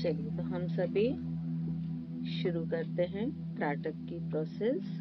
चलिए तो हम सभी शुरू करते हैं स्टार्टअप की प्रोसेस।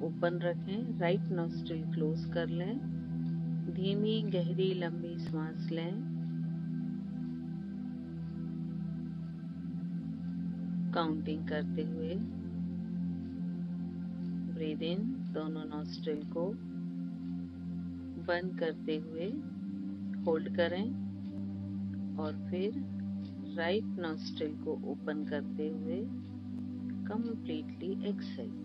ओपन रखें, राइट नॉस्ट्रिल क्लोज कर लें, धीमी गहरी लंबी सांस लें, काउंटिंग करते हुए ब्रीद इन दोनों नॉस्ट्रिल को, बंद करते हुए होल्ड करें और फिर राइट नॉस्ट्रिल को ओपन करते हुए कंप्लीटली एक्सहेल।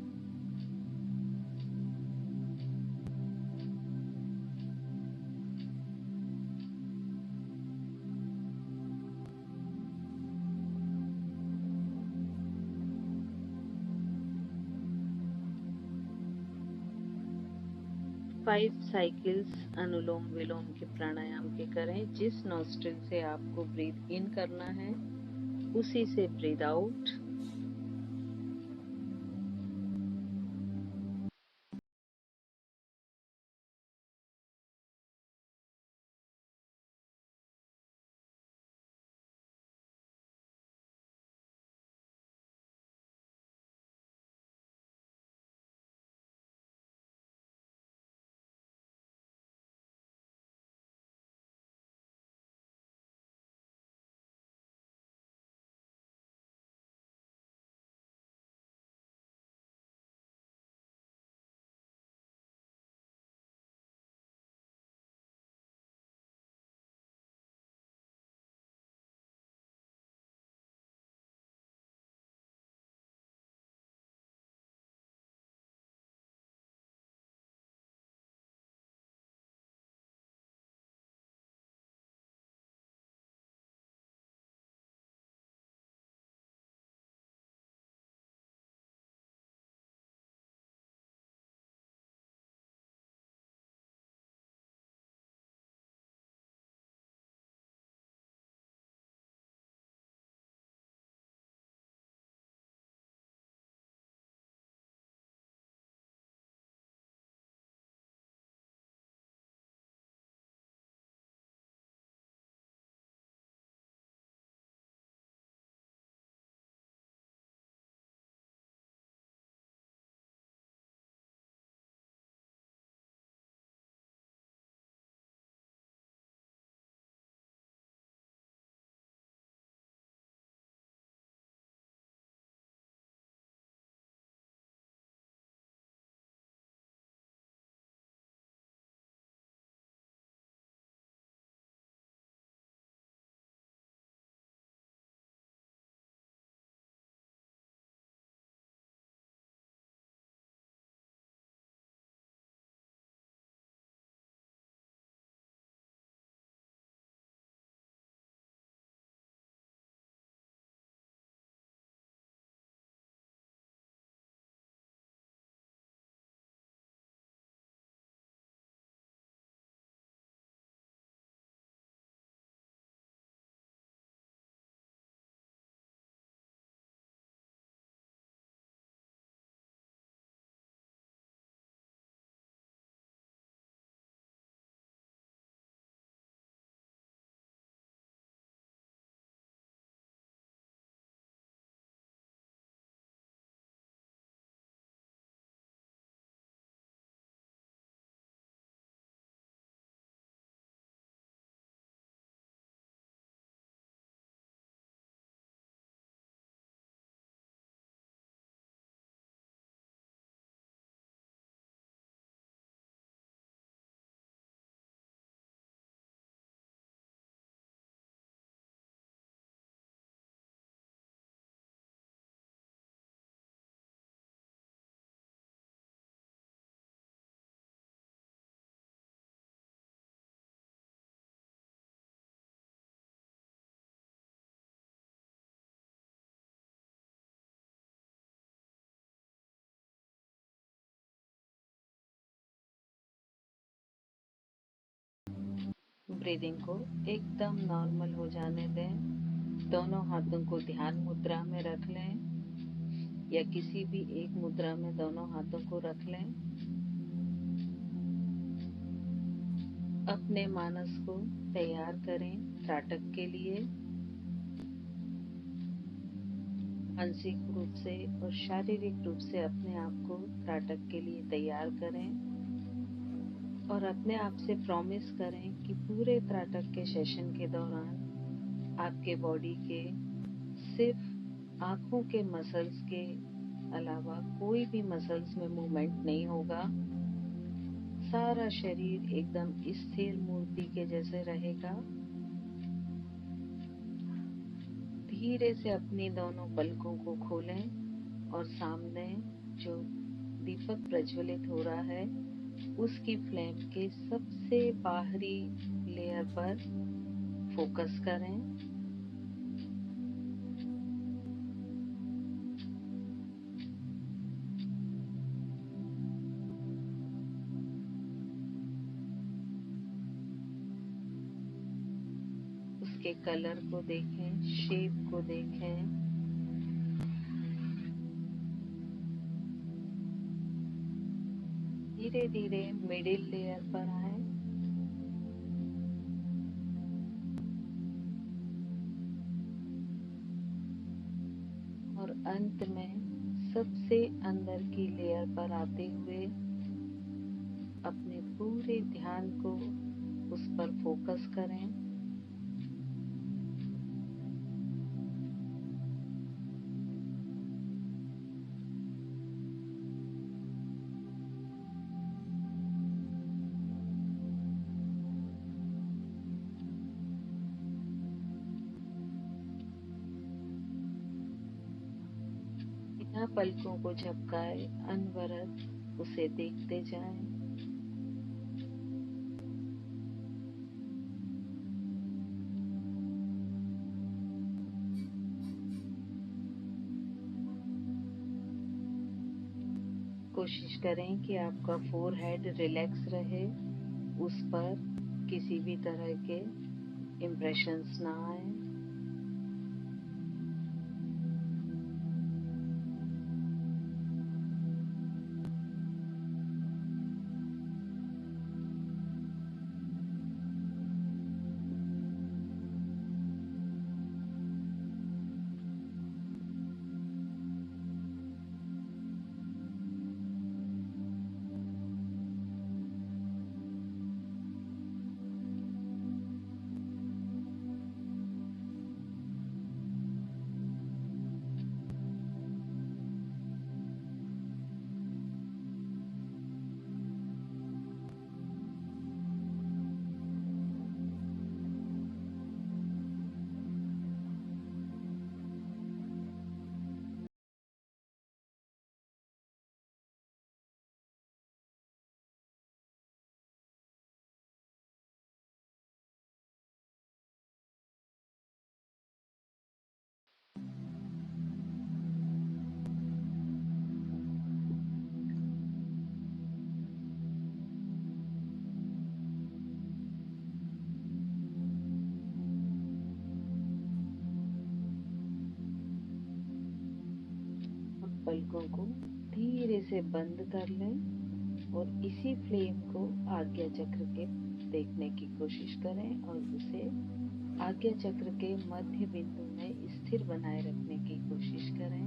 फाइव साइकिल्स अनुलोम विलोम के प्राणायाम के करें। जिस नॉस्ट्रिल से आपको ब्रीद इन करना है उसी से ब्रीद आउट। ब्रीदिंग को एकदम नॉर्मल हो जाने दें। दोनों हाथों को ध्यान मुद्रा में रख लें या किसी भी एक मुद्रा में दोनों हाथों को रख लें। अपने मानस को तैयार करें त्राटक के लिए। मानसिक रूप से और शारीरिक रूप से अपने आप को त्राटक के लिए तैयार करें और अपने आप से प्रॉमिस करें कि पूरे त्राटक के सेशन के दौरान आपके बॉडी के सिर्फ आंखों के मसल्स के अलावा कोई भी मसल्स में मूवमेंट नहीं होगा। सारा शरीर एकदम स्थिर मूर्ति के जैसे रहेगा। धीरे से अपनी दोनों पलकों को खोलें और सामने जो दीपक प्रज्वलित हो रहा है उसकी फ्लेम के सबसे बाहरी लेयर पर फोकस करें। उसके कलर को देखें, शेप को देखें। धीरे धीरे मिडिल लेयर पर आए और अंत में सबसे अंदर की लेयर पर आते हुए अपने पूरे ध्यान को उस पर फोकस करें। बिना पलकों को झपकाए अनवरत उसे देखते जाएं। कोशिश करें कि आपका फोरहेड रिलैक्स रहे, उस पर किसी भी तरह के इम्प्रेशंस ना आए। पलकों को धीरे से बंद कर लें और इसी फ्लेम को आज्ञा चक्र के देखने की कोशिश करें और उसे आज्ञा चक्र के मध्य बिंदु में स्थिर बनाए रखने की कोशिश करें।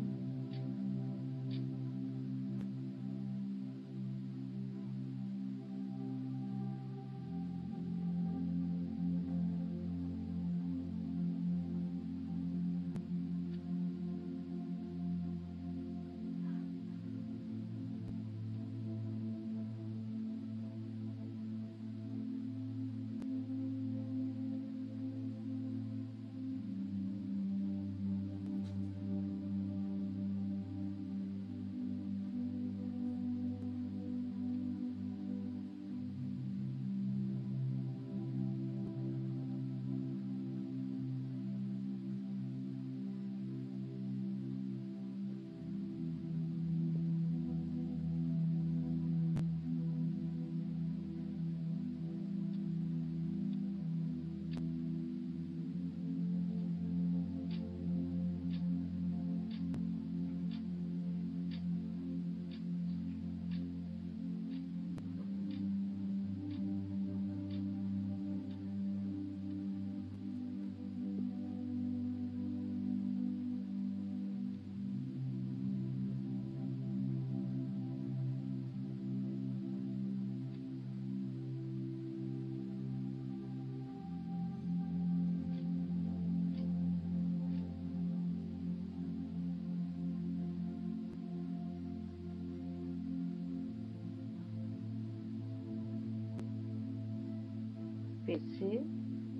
फिर से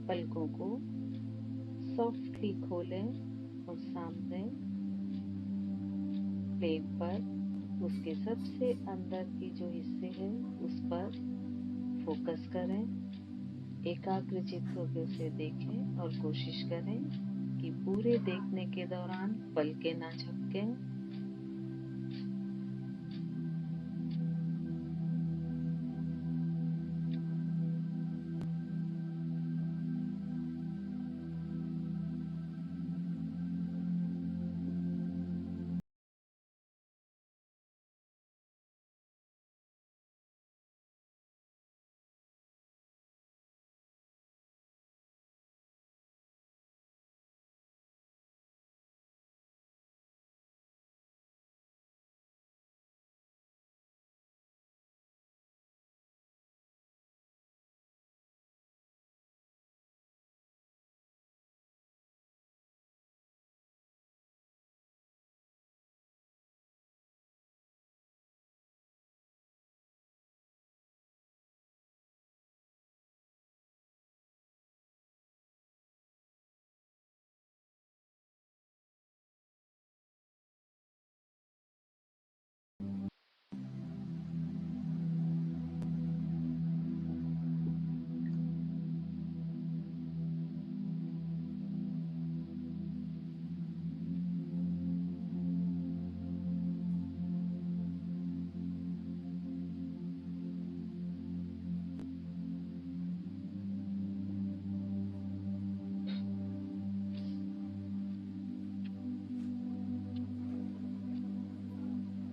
पलकों को सॉफ्टली खोलें और सामने फ्लेम पर उसके सबसे अंदर की जो हिस्से है उस पर फोकस करें। एकाग्रचित्त होकर उसे देखें और कोशिश करें कि पूरे देखने के दौरान पलकें ना झपकें।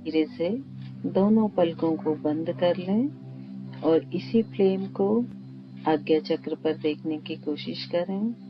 धीरे से दोनों पलकों को बंद कर लें और इसी फ्लेम को आज्ञा चक्र पर देखने की कोशिश करें।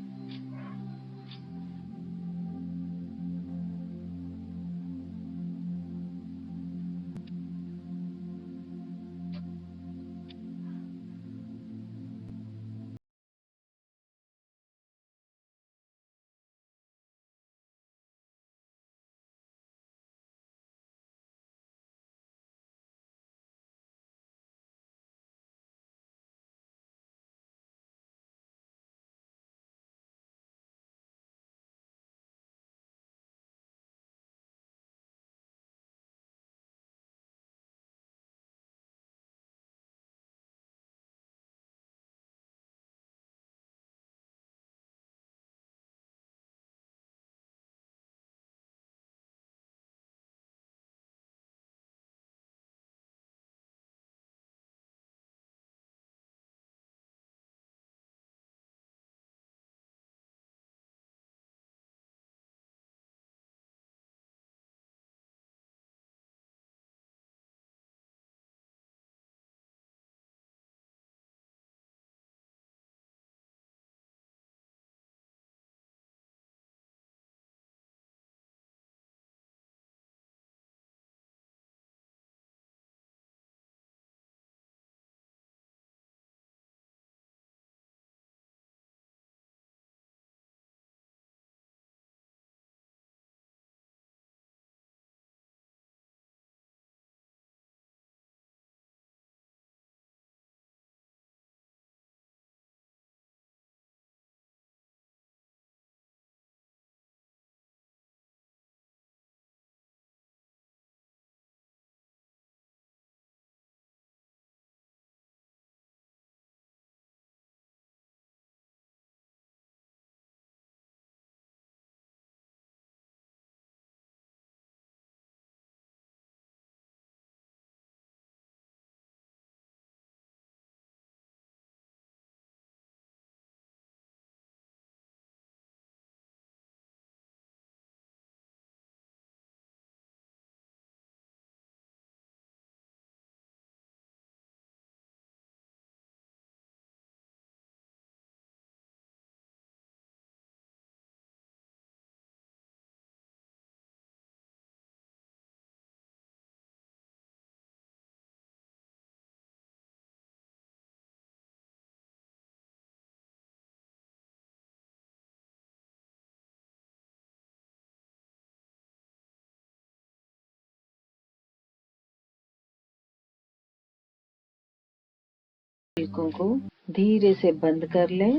पलकों को धीरे से बंद कर लें।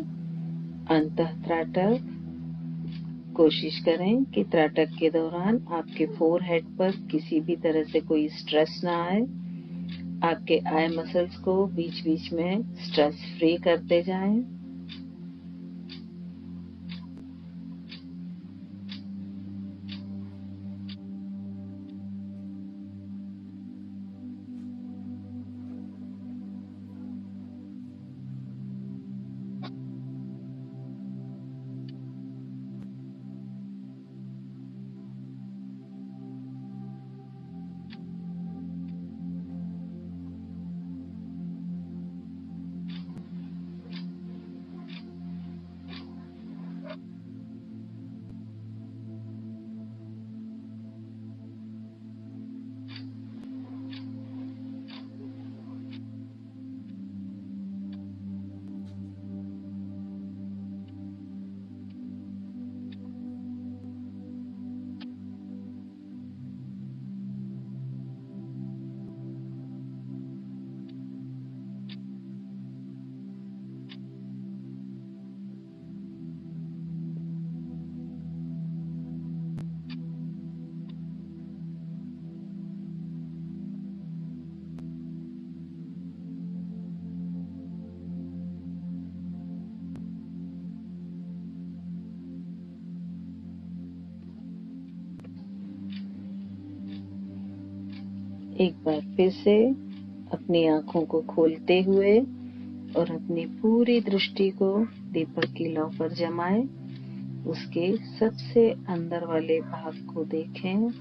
अंतः त्राटक। कोशिश करें कि त्राटक के दौरान आपके फोरहेड पर किसी भी तरह से कोई स्ट्रेस ना आए। आपके आई मसल्स को बीच बीच में स्ट्रेस फ्री करते जाएं। एक बार फिर से अपनी आंखों को खोलते हुए और अपनी पूरी दृष्टि को दीपक की लौ पर जमाएं। उसके सबसे अंदर वाले भाग को देखें।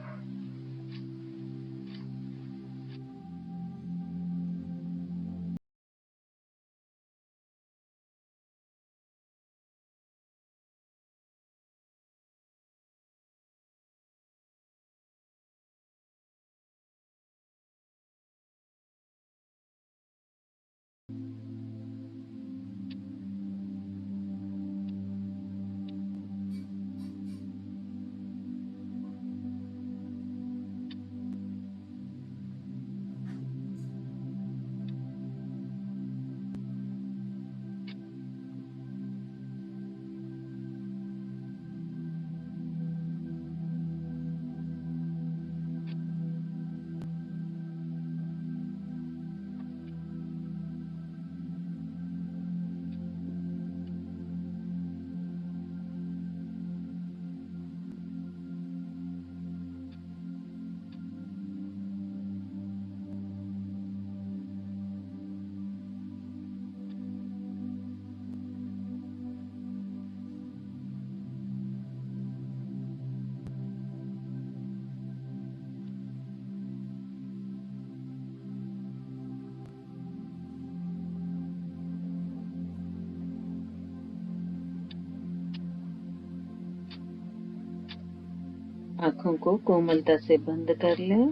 आंखों को कोमलता से बंद कर लें।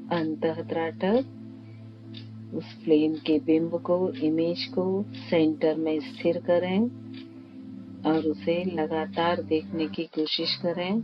अंतः त्राटक। उस फ्लेम के बिंब को, इमेज को सेंटर में स्थिर करें और उसे लगातार देखने की कोशिश करें।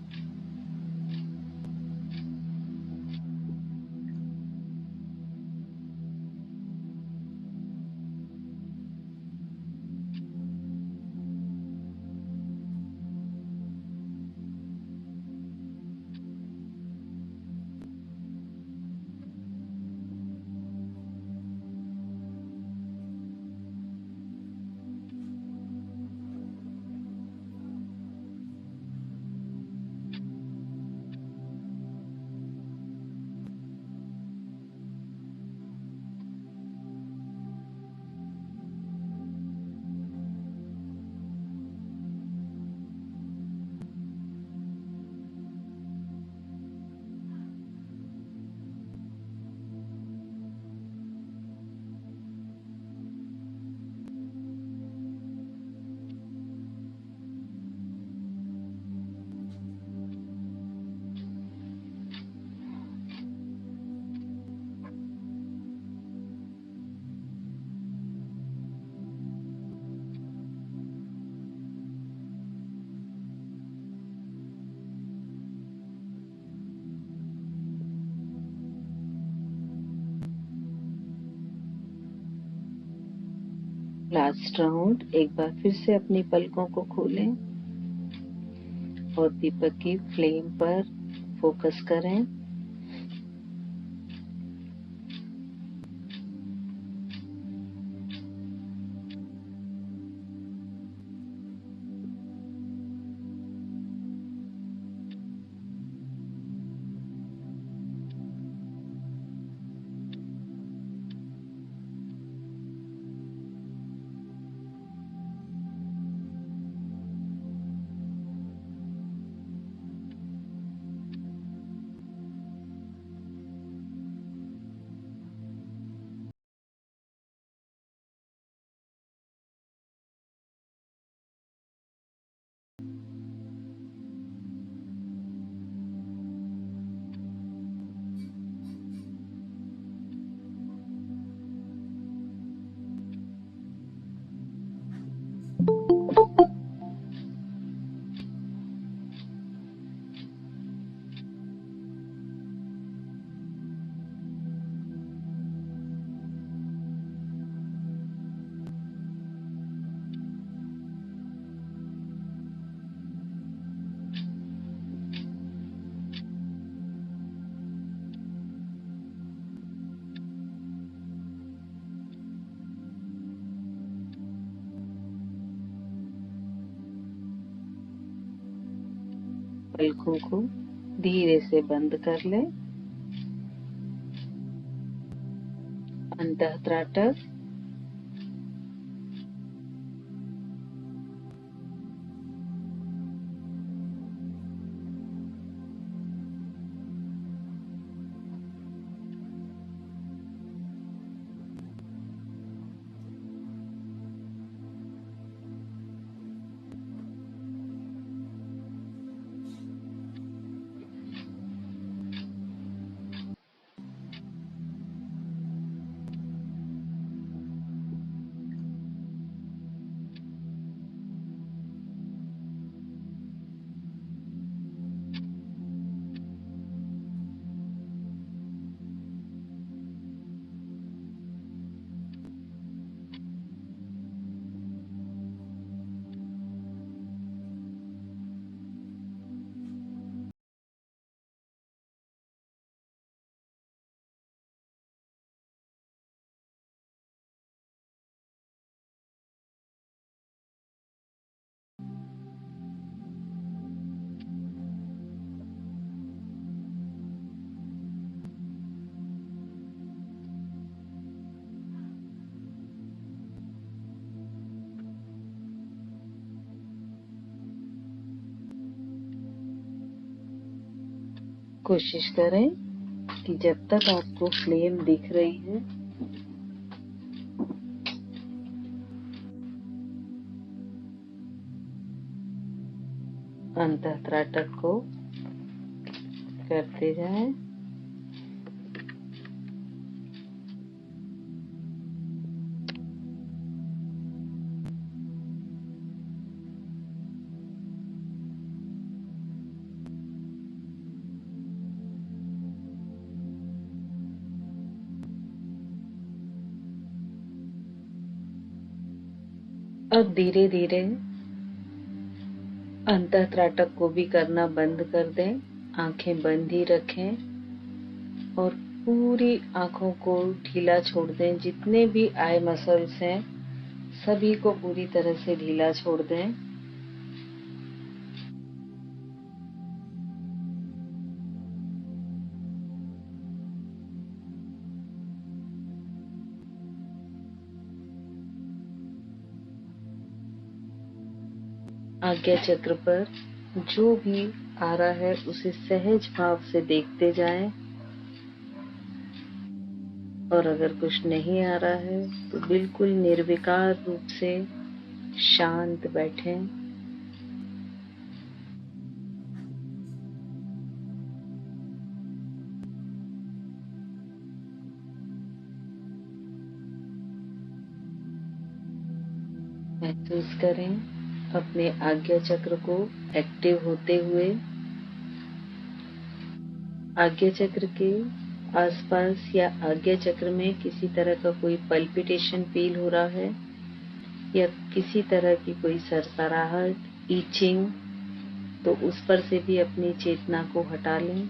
Last round. एक बार फिर से अपनी पलकों को खोलें और दीपक की फ्लेम पर फोकस करें। पलकों को धीरे से बंद कर लें। अंतः त्राटक। कोशिश करें कि जब तक आपको फ्लेम दिख रही है अंतः त्राटक को करते जाएं। अब धीरे धीरे अंतः त्राटक को भी करना बंद कर दें। आंखें बंद ही रखें और पूरी आंखों को ढीला छोड़ दें। जितने भी आई मसल्स हैं सभी को पूरी तरह से ढीला छोड़ दें। आज्ञा चक्र पर जो भी आ रहा है उसे सहज भाव से देखते जाएं और अगर कुछ नहीं आ रहा है तो बिल्कुल निर्विकार रूप से शांत बैठें। महसूस करें अपने आज्ञा चक्र को एक्टिव होते हुए। आज्ञा चक्र के आसपास या आज्ञा चक्र में किसी तरह का कोई पल्पिटेशन फील हो रहा है या किसी तरह की कोई सरसराहट, ईचिंग, तो उस पर से भी अपनी चेतना को हटा लें।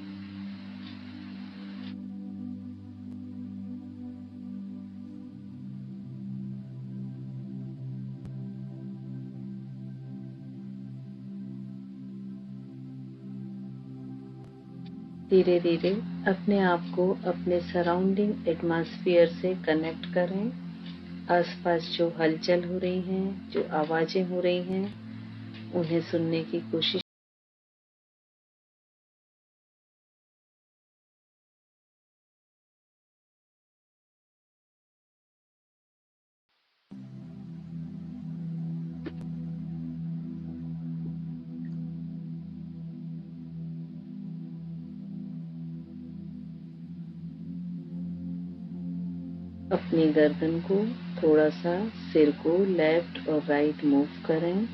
धीरे धीरे अपने आप को अपने सराउंडिंग एटमॉस्फेयर से कनेक्ट करें। आसपास जो हलचल हो रही हैं, जो आवाजें हो रही हैं, उन्हें सुनने की कोशिश। अपनी गर्दन को थोड़ा सा, सिर को लेफ्ट और राइट मूव करें।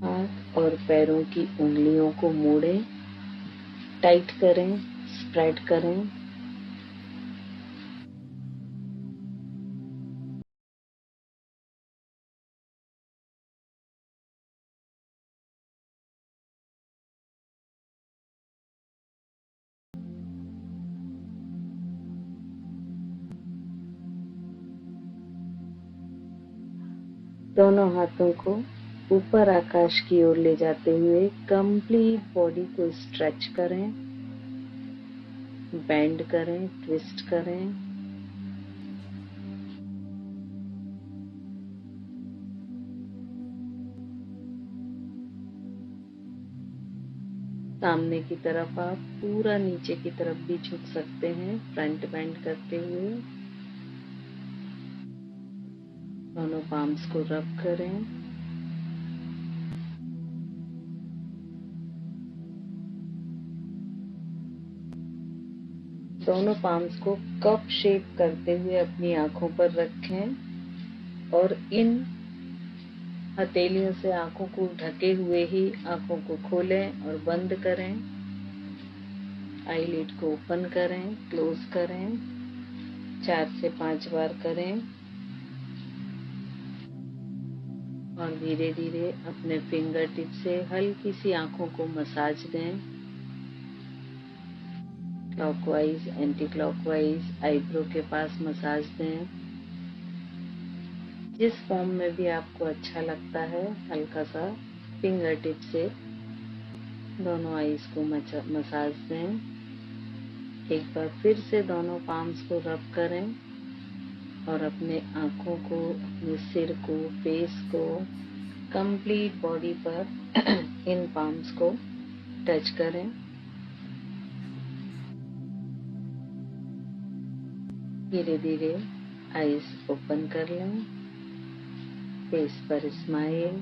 हाथ और पैरों की उंगलियों को मोड़ें, टाइट करें, स्प्रेड करें। दोनों हाथों को ऊपर आकाश की ओर ले जाते हुए कंप्लीट बॉडी को स्ट्रेच करें, बेंड करें, ट्विस्ट करें। सामने की तरफ आप पूरा नीचे की तरफ भी झुक सकते हैं, फ्रंट बेंड करते हुए। दोनों पाम्स को रब करें। दोनों पाम्स को कप शेप करते हुए अपनी आंखों पर रखें और इन हथेलियों से आंखों को ढके हुए ही आंखों को खोलें और बंद करें। आईलिड को ओपन करें, क्लोज करें, 4 से 5 बार करें और धीरे धीरे अपने फिंगर टिप से हल्की सी आंखों को मसाज दें। क्लॉकवाइज, एंटी क्लॉकवाइज आईब्रो के पास मसाज दें। जिस फॉर्म में भी आपको अच्छा लगता है, हल्का सा फिंगर टिप से दोनों आईज को मसाज दें। एक बार फिर से दोनों पाम्स को रब करें और अपने आंखों को, अपने सिर को, फेस को, कंप्लीट बॉडी पर इन पाम्स को टच करें। धीरे धीरे आईज ओपन कर लें। फेस पर स्माइल,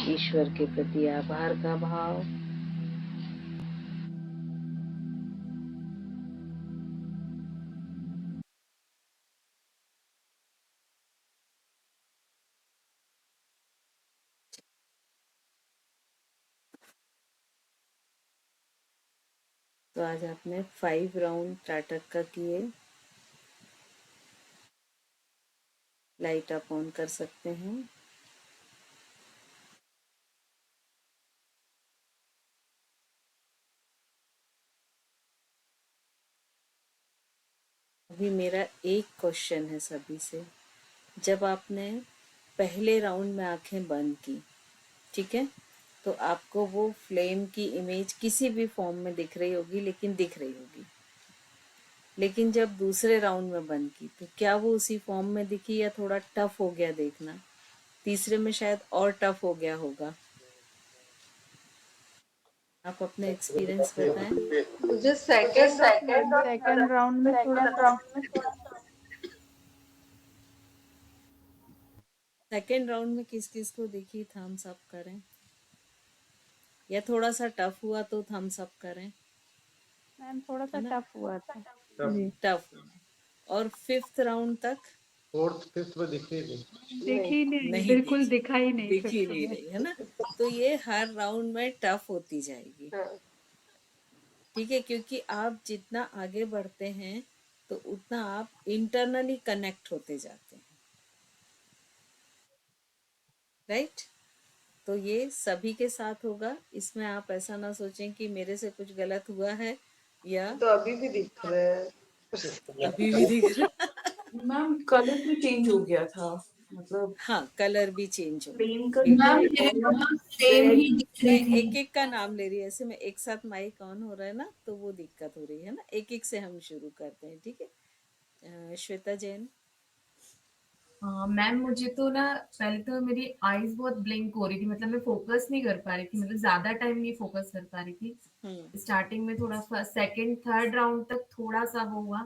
ईश्वर के प्रति आभार का भाव। तो आज आपने 5 राउंड त्राटक का किए। लाइट आप ऑन कर सकते हैं। अभी मेरा एक क्वेश्चन है सभी से। जब आपने पहले राउंड में आंखें बंद की, ठीक है, तो आपको वो फ्लेम की इमेज किसी भी फॉर्म में दिख रही होगी, लेकिन दिख रही होगी। लेकिन जब दूसरे राउंड में बंद की, तो क्या वो उसी फॉर्म में दिखी या थोड़ा टफ हो गया देखना? तीसरे में शायद और टफ हो गया होगा। आप अपने एक्सपीरियंस बताएं। मुझे मुझे सेकंड सेकंड और सेकंड राउंड में थोड़ा सेकंड राउंड में थोड़ा सेकेंड राउंड में किस किस को दिखी, थम्स अप करें। या थोड़ा सा टफ हुआ तो थम्स अप करें, मैम थोड़ा सा है ना? टफ हुआ था जी। टफ। और 5th राउंड तक फोर्थ फिफ्थ में दिखे नहीं। दिख ही नहीं, नहीं बिल्कुल दिखी, दिखा ही नहीं दिख ही फिफ्थ नहीं में। रही, है ना? तो ये हर राउंड में टफ होती जाएगी, ठीक है? क्योंकि आप जितना आगे बढ़ते हैं, तो उतना आप इंटरनली कनेक्ट होते जाते हैं, राइट। तो ये सभी के साथ होगा, इसमें आप ऐसा ना सोचें कि मेरे से कुछ गलत हुआ है या तो अभी भी दिख रहा है। अभी भी दिख रहा। मैम कलर भी चेंज हो गया था, मतलब हाँ, कलर भी चेंज होंगे, फ्लेम का बिल्कुल। मैम सेम ही दिख मैं रही थी। एक एक का नाम ले रही है, ऐसे में एक साथ माइक ऑन हो रहा है ना, तो वो दिक्कत हो रही है ना। एक एक से हम शुरू करते हैं, ठीक है। श्वेता जैन। मैम मुझे तो ना पहले तो मेरी आईज बहुत ब्लिंक हो रही थी, मतलब मैं फोकस नहीं कर पा रही थी, मतलब ज्यादा टाइम नहीं फोकस कर पा रही थी। स्टार्टिंग में थोड़ा सा, सेकंड थर्ड राउंड तक थोड़ा सा वो हुआ,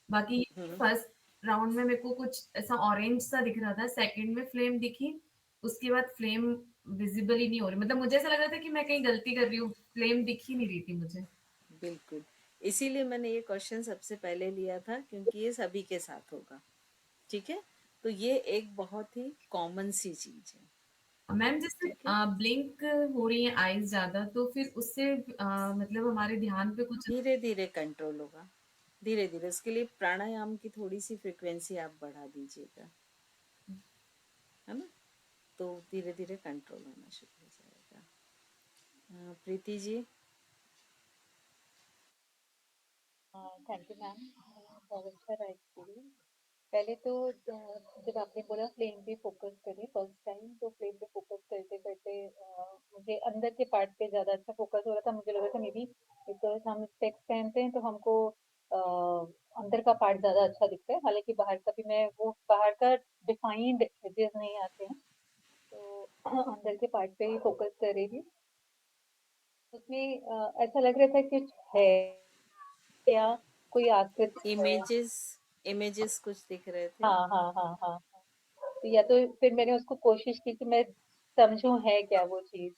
बाकी फर्स्ट राउंड में मेरे को कुछ ऐसा ऑरेंज सा दिख रहा था, सेकंड में फ्लेम दिखी, उसके बाद फ्लेम विजिबल ही नहीं हो रही, मतलब मुझे ऐसा लग रहा था कि मैं कहीं गलती कर रही हूँ, फ्लेम दिख ही नहीं रही थी मुझे। बिल्कुल, इसीलिए मैंने ये क्वेश्चन सबसे पहले लिया था, क्योंकि ये सभी के साथ होगा, ठीक है। तो ये एक बहुत ही कॉमन सी चीज है, मैम जैसे ठीक है। ब्लिंक हो रही है आईज ज्यादा, तो फिर उससे मतलब हमारे ध्यान पे कुछ। धीरे धीरे कंट्रोल होगा, धीरे धीरे। उसके लिए प्राणायाम की थोड़ी सी फ्रिक्वेंसी आप बढ़ा दीजिएगा, है ना, तो धीरे धीरे कंट्रोल होना शुरू हो जाएगा। Preeti ji. Thank you ma'am, बहुत अच्छा रहा एक्सपीरियंस। पहले तो जब आपने बोला फ्लेम पे फोकस करें फर्स्ट टाइम, तो फ्लेम पे फोकस करते करते मुझे अंदर के पार्ट पे ज़्यादा अच्छा फोकस हो रहा था। मुझे लग रहा था मे बी बिकॉज हम स्पेक्स पहनते हैं तो हमको अंदर का पार्ट ज़्यादा अच्छा दिखता है, हालांकि बाहर का भी मैं वो बाहर का डिफाइंड एजेस नहीं आते हैं, तो अंदर के पार्ट पे ही फोकस कर रही थी। उसमें ऐसा लग रहा था कि कुछ है या कोई आकृति है। इमेजेस, इमेजेस कुछ दिख रहे थे। हाँ हाँ हाँ हाँ। तो या तो फिर मैंने उसको कोशिश की कि मैं समझूं है क्या वो चीज।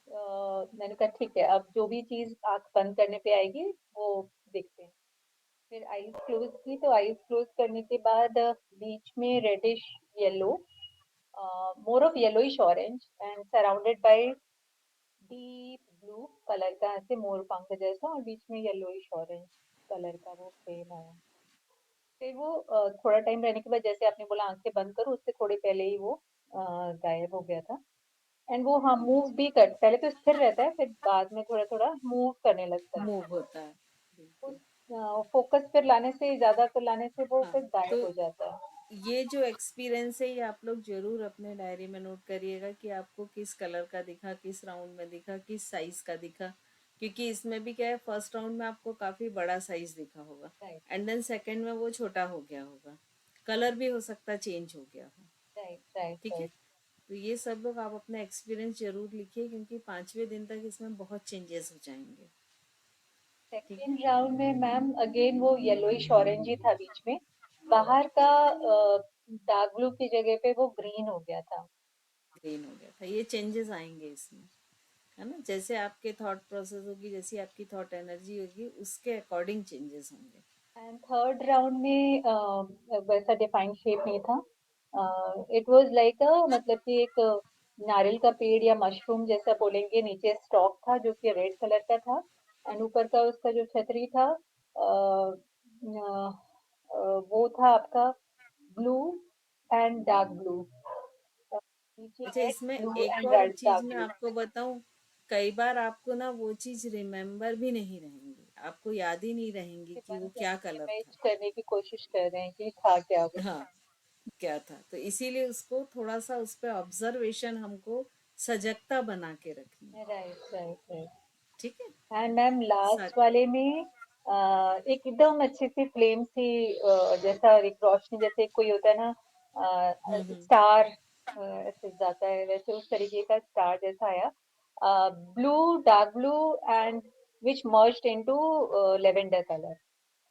मैंने कहा ठीक है, अब जो भी चीज आंख बंद करने पे आएगी वो देखते हैं। फिर आईज क्लोज की, तो आईज क्लोज करने के बाद बीच में reddish yellow, more of yellowish orange and surrounded by deep blue colour का, ऐसे मोर पंख जैसा, और बीच में येलोइश ऑरेंज कलर का वो फ्रेम आया। फिर वो थोड़ा टाइम रहने के बाद, जैसे आपने बोला आंखें बंद करो, उससे थोड़े पहले ही वो गायब हो गया था। एंड वो हाँ मूव भी कर, पहले तो स्थिर रहता है, फिर बाद में थोड़ा थोड़ा मूव करने लगता है। मूव होता है, उस बिल्कुल। फोकस पर लाने से, ज्यादा कर लाने से वो हाँ, फिर गायब तो हो जाता है। ये जो एक्सपीरियंस है, ये आप लोग जरूर अपने डायरी में नोट करिएगा कि आपको किस कलर का दिखा, किस राउंड में दिखा, किस साइज का दिखा। क्योंकि इसमें भी क्या है, फर्स्ट राउंड में आपको काफी बड़ा साइज दिखा होगा, राइट एंड देन सेकंड में वो छोटा हो गया होगा, कलर भी हो सकता है चेंज हो गया हो, राइट राइट ठीक है। राइट। तो ये सब लोग आप अपना एक्सपीरियंस जरूर लिखिए, क्योंकि 5वें दिन तक इसमें बहुत चेंजेस हो जाएंगे, ठीक है। सेकेंड राउंड में मैम अगेन वो येलोइश ऑरेंज ही था बीच में, बाहर का डार्क ब्लू की जगह पे वो ग्रीन हो गया था। ग्रीन हो गया था, ये चेंजेस आएंगे इसमें, है ना। जैसे आपके थॉट प्रोसेस होगी, जैसी आपकी थॉट एनर्जी होगी, उसके अकॉर्डिंग चेंजेस होंगे। एंड थर्ड राउंड में वैसा डिफाइंड शेप नहीं था। इट वाज लाइक मतलब कि एक नारियल का पेड़ या मशरूम जैसा बोलेंगे, नीचे स्टॉक था जो कि रेड कलर का था, एंड ऊपर का उसका जो छतरी था वो था आपका ब्लू एंड डार्क ब्लू, नीचे अच्छा, रेड इसमें ब्लू एक एंड और रेड चीज डार्क मैं ब्लू। आपको बताऊं, कई बार आपको ना वो चीज रिमेम्बर भी नहीं रहेंगी, आपको याद ही नहीं रहेंगी कि बन वो क्या जाएंगे, कलर था। इमेज करने की कोशिश कर रहे हैं कि था क्या वो। हाँ, क्या था। तो इसीलिए उसको थोड़ा सा, उस पर ऑब्जर्वेशन हमको सजगता बना के रखनी है, राइट राइट राइट। ठीक है। And ma'am such. लास्ट वाले में एकदम अच्छी सी फ्लेम सी, जैसा एक रोशनी, जैसे कोई होता है ना हम्म। स्टार ऐसे जाता है, वैसे उस तरीके का स्टार जैसा आया, blue, dark blue and which merged into lavender colour,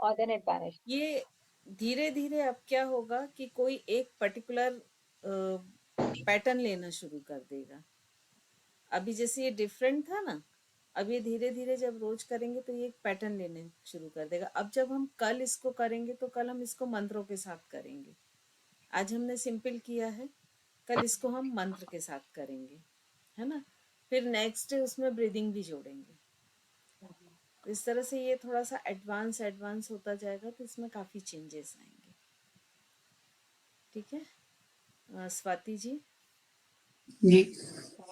और देन इट वैनिश्ड। ये धीरे धीरे अब क्या होगा कि कोई एक पर्टिकुलर पैटर्न लेना शुरू कर देगा। अभी जैसे ये डिफरेंट था ना, अब ये धीरे धीरे जब रोज करेंगे तो ये एक पैटर्न लेने शुरू कर देगा। अब जब हम कल इसको करेंगे तो कल हम इसको मंत्रों के साथ करेंगे। आज हमने सिंपल किया है, कल इसको हम मंत्र के साथ करेंगे, है ना। फिर नेक्स्ट डे उसमें ब्रीदिंग भी जोड़ेंगे, तो इस तरह से ये थोड़ा सा एडवांस होता जाएगा, तो इसमें काफ़ी चेंजेस आएंगे। ठीक है, स्वाति जी। जी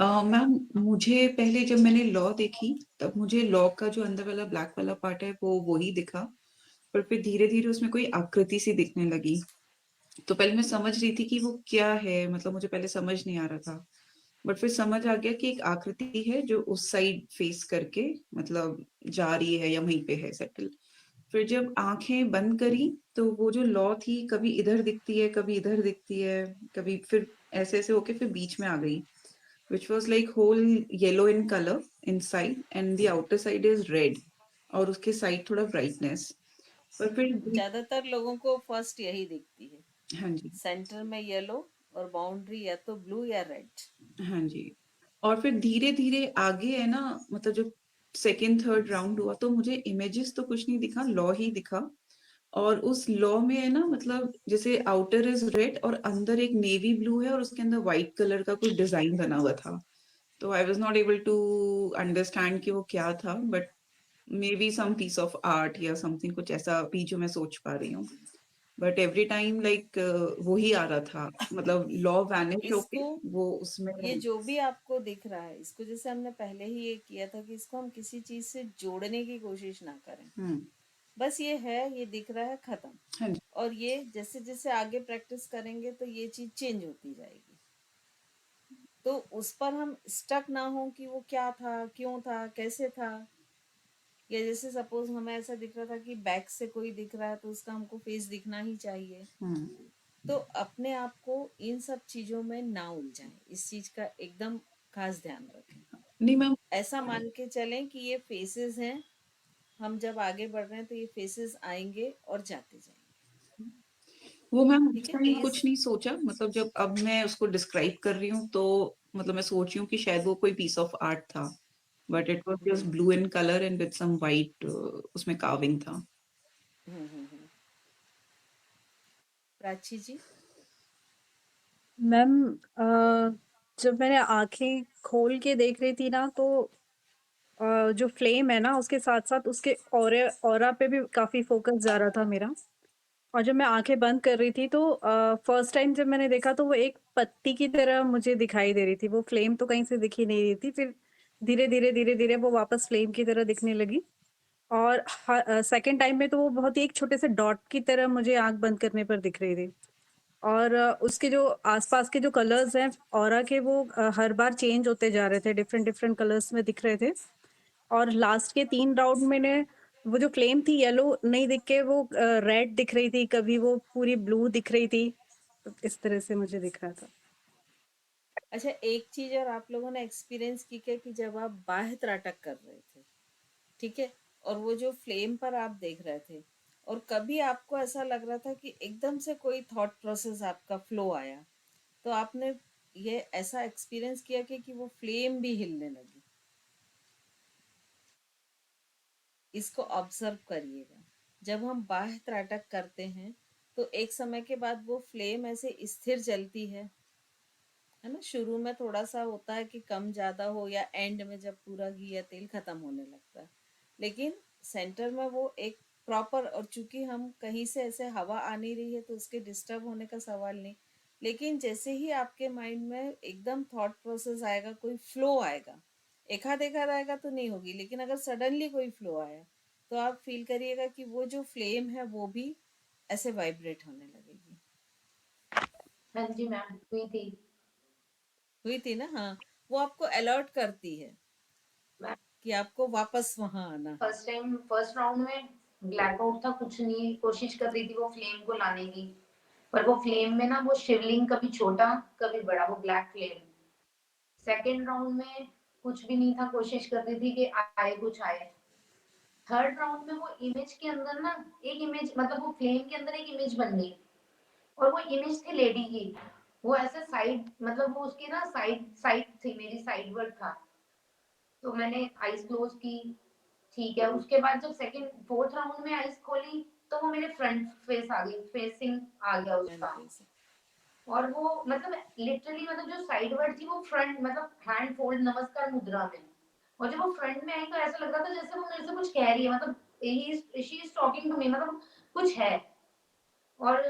मैम, मुझे पहले जब मैंने लॉ देखी तब मुझे लॉ का जो अंदर वाला ब्लैक वाला पार्ट है वो ही दिखा, पर फिर धीरे धीरे उसमें कोई आकृति सी दिखने लगी। तो पहले मैं समझ रही थी कि वो क्या है, मतलब मुझे पहले समझ नहीं आ रहा था, बट फिर समझ आ गया कि एक आकृति है जो उस साइड फेस करके मतलब जा रही है या वहीं पे है सेटल। फिर जब आंखें बंद करी तो वो जो लॉ थी कभी इधर दिखती है, कभी इधर दिखती है, कभी फिर ऐसे ऐसे होके फिर बीच में आ गई, which was like whole yellow in color inside and the outer side is red और उसके साइड थोड़ा ब्राइटनेस। पर फिर ज्यादातर लोगों को फर्स्ट यही दिखती है, हाँ जी, सेंटर में येलो और बाउंड्री या तो ब्लू या रेड। हाँ जी। और फिर धीरे धीरे आगे है ना, मतलब जब सेकेंड थर्ड राउंड हुआ तो मुझे इमेजेस तो कुछ नहीं दिखा, लॉ ही दिखा। और उस लॉ में है ना, मतलब जैसे आउटर इज रेड और अंदर एक नेवी ब्लू है और उसके अंदर व्हाइट कलर का कुछ डिजाइन बना हुआ था। तो I was not able to understand कि वो क्या था, but maybe some piece of art या समथिंग, कुछ ऐसा भी जो मैं सोच पा रही हूँ। बट एवरी टाइम लाइक वो ही आ रहा था, मतलब लॉ वैनिश होके इसको, वो उसमें। ये जो भी आपको दिख रहा है, इसको जैसे हमने पहले ही ये किया था कि इसको हम किसी चीज से जोड़ने की कोशिश ना करें। हम्म, बस ये है, ये दिख रहा है, खत्म। हाँ जी, और ये जैसे जैसे आगे प्रैक्टिस करेंगे तो ये चीज चेंज होती जाएगी। तो उस पर हम स्टक ना हो कि वो क्या था, क्यों था, कैसे था। या जैसे सपोज हमें ऐसा दिख रहा था कि बैक से कोई दिख रहा है तो उसका हमको फेस दिखना ही चाहिए। हम्म, तो अपने आप को इन सब चीजों में ना उलझाएं, इस चीज का एकदम खास ध्यान रखें। नहीं मैम, ऐसा मान के चलें कि ये फेसेस हैं, हम जब आगे बढ़ रहे हैं तो ये फेसेस आएंगे और जाते जाएंगे। वो मैम ठीक उस है, तो टाइम ये कुछ नहीं सोचा, मतलब जब अब मैं उसको डिस्क्राइब कर रही हूँ तो मतलब मैं सोच रही हूँ कि शायद वो कोई पीस ऑफ आर्ट था, but it was just blue in colour and with some white, उसमें कार्विंग था। प्राची जी। मैम, जब मैंने आंखें खोल के देख रही थी ना, तो जो फ्लेम है ना, उसके साथ साथ उसके ऑरा पे भी काफी फोकस जा रहा था मेरा। और जब मैं आंखें बंद कर रही थी तो फर्स्ट टाइम जब मैंने देखा तो वो एक पत्ती की तरह मुझे दिखाई दे रही थी। वो फ्लेम तो कहीं से दिख ही नहीं रही थी। फिर धीरे धीरे वो वापस फ्लेम की तरह दिखने लगी। और सेकंड टाइम में तो वो बहुत ही एक छोटे से डॉट की तरह मुझे आंख बंद करने पर दिख रही थी। और उसके जो आसपास के जो कलर्स हैं ऑरा के, वो हर बार चेंज होते जा रहे थे, डिफरेंट डिफरेंट कलर्स में दिख रहे थे। और लास्ट के 3 राउंड मैंने वो जो फ्लेम थी येलो नहीं दिख के वो रेड दिख रही थी, कभी वो पूरी ब्लू दिख रही थी। तो इस तरह से मुझे दिख रहा था। अच्छा, एक चीज और आप लोगों ने एक्सपीरियंस की क्या कि जब आप बाह्य त्राटक कर रहे थे, ठीक है, और वो जो फ्लेम पर आप देख रहे थे, और कभी आपको ऐसा लग रहा था कि एकदम से कोई थॉट प्रोसेस आपका फ्लो आया, तो आपने ये ऐसा एक्सपीरियंस किया कि वो फ्लेम भी हिलने लगी। इसको ऑब्जर्व करिएगा। जब हम बाह्य त्राटक करते हैं तो एक समय के बाद वो फ्लेम ऐसे स्थिर जलती है ना। शुरू में थोड़ा सा होता है कि कम ज्यादा हो, या एंड में जब पूरा घी या तेल खत्म होने लगता है, लेकिन सेंटर में वो एक प्रॉपर, और चूंकि हम कहीं से ऐसे हवा आ नहीं रही है तो उसके डिस्टर्ब होने का सवाल नहीं। लेकिन जैसे ही आपके माइंड में एकदम थॉट प्रोसेस आएगा, कोई फ्लो आएगा, एक आध आएगा तो नहीं होगी, लेकिन अगर सडनली कोई फ्लो आया तो आप फील करिएगा कि वो जो फ्लेम है वो भी ऐसे वाइब्रेट होने लगेगी। हाँ जी मैम, हुई थी। हुई थी ना, हाँ। वो आपको अलर्ट करती है कि आपको वापस वहां आना है। फर्स्ट टाइम फर्स्ट राउंड में ब्लैकआउट था, कुछ नहीं, कोशिश कर रही थी वो फ्लेम को लाने की, पर वो फ्लेम में ना वो शिवलिंग कभी छोटा कभी बड़ा, वो ब्लैक फ्लेम। सेकेंड राउंड में कुछ भी नहीं था, कोशिश कर रही थी कि आए कुछ आए। थर्ड राउंड में वो इमेज के अंदर ना एक इमेज, मतलब वो फ्लेम के अंदर एक इमेज बन गई, और वो इमेज थी लेडी की। वो ऐसे साइड, मतलब वो उसकी ना साइड साइड थी, मेरी साइड वर्ड था। तो मैंने आईज क्लोज की, ठीक है। उसके बाद जब सेकंड फोर्थ राउंड में आईज खोली तो वो मेरे फ्रंट फेस आ गई, फेसिंग आ गया उसका। और वो मतलब लिटरली, मतलब जो साइड वर्ड थी वो फ्रंट, मतलब हैंड फोल्ड नमस्कार मुद्रा में। और जब वो फ्रंट में आई तो ऐसा लग रहा था जैसे वो मेरे से कुछ कह रही है, मतलब she is talking to me, मतलब कुछ है। और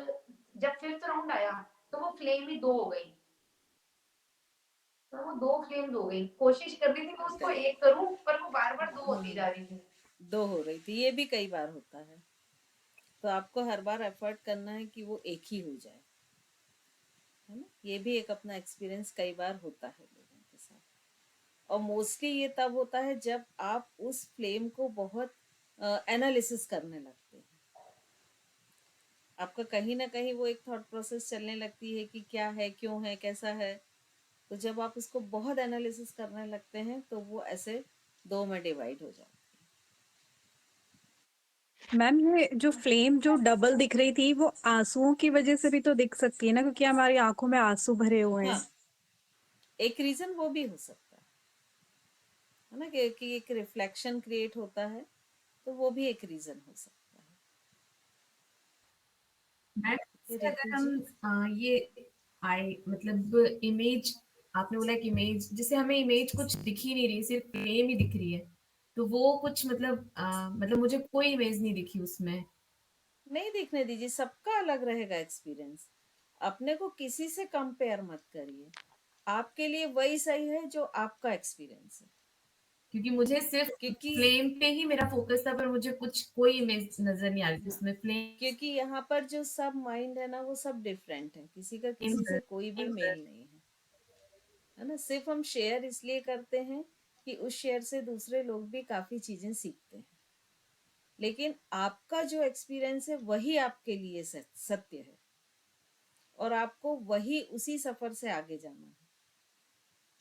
जब फिफ्थ राउंड आया तो वो फ्लेम ही 2 हो गई, तो वो 2 फ्लेम्स हो गई। कोशिश कर रही थी मैं उसको करेक्ट। 1 करूं, पर वो बार-बार 2 होती जा रही थी। 2 हो रही थी, ये भी कई बार होता है। तो आपको हर बार एफर्ट करना है कि वो एक ही हो जाए, है ना? ये भी एक अपना एक्सपीरियंस कई बार होता है लोगों के साथ। और मोस्टली ये तब होता है जब आप उस फ्लेम को बहुत एनालिसिस करने लगते हैं। आपका कहीं ना कहीं वो एक थॉट प्रोसेस चलने लगती है कि क्या है, क्यों है, कैसा है। तो जब आप उसको बहुत एनालिसिस करने लगते हैं तो वो ऐसे 2 में डिवाइड हो जाता मैम ये जो फ्लेम जो डबल दिख रही थी वो आंसुओं की वजह से भी तो दिख सकती है ना, क्योंकि हमारी आंखों में आंसू भरे हुए है। हैं। हाँ, एक रीजन वो भी हो सकता है ना, कि एक रिफ्लेक्शन क्रिएट होता है, तो वो भी एक रीजन हो सकता है। मैम ये इससे रितु अगर जी। हम ये आई मतलब इमेज, आपने बोला कि इमेज जिसे हमें इमेज कुछ दिख ही नहीं रही, सिर्फ फ्लेम ही दिख रही है, तो वो कुछ मतलब मतलब मुझे कोई इमेज नहीं दिखी उसमें। नहीं दिखने दीजिए, सबका अलग रहेगा एक्सपीरियंस। अपने को किसी से कंपेयर मत करिए। आपके लिए वही सही है जो आपका एक्सपीरियंस है। क्योंकि मुझे सिर्फ क्योंकि फ्लेम पे ही मेरा फोकस था, पर मुझे कुछ कोई इमेज नजर नहीं आ रही थी हाँ, उसमें। फ्लेम क्योंकि यहाँ पर जो सब माइंड है ना वो सब डिफरेंट है, किसी का किसी से कोई भी मेल नहीं है ना? सिर्फ हम शेयर इसलिए करते हैं कि उस शेयर से दूसरे लोग भी काफी चीजें सीखते हैं। लेकिन आपका जो एक्सपीरियंस है वही आपके लिए सत्य है, और आपको वही उसी सफर से आगे जाना है।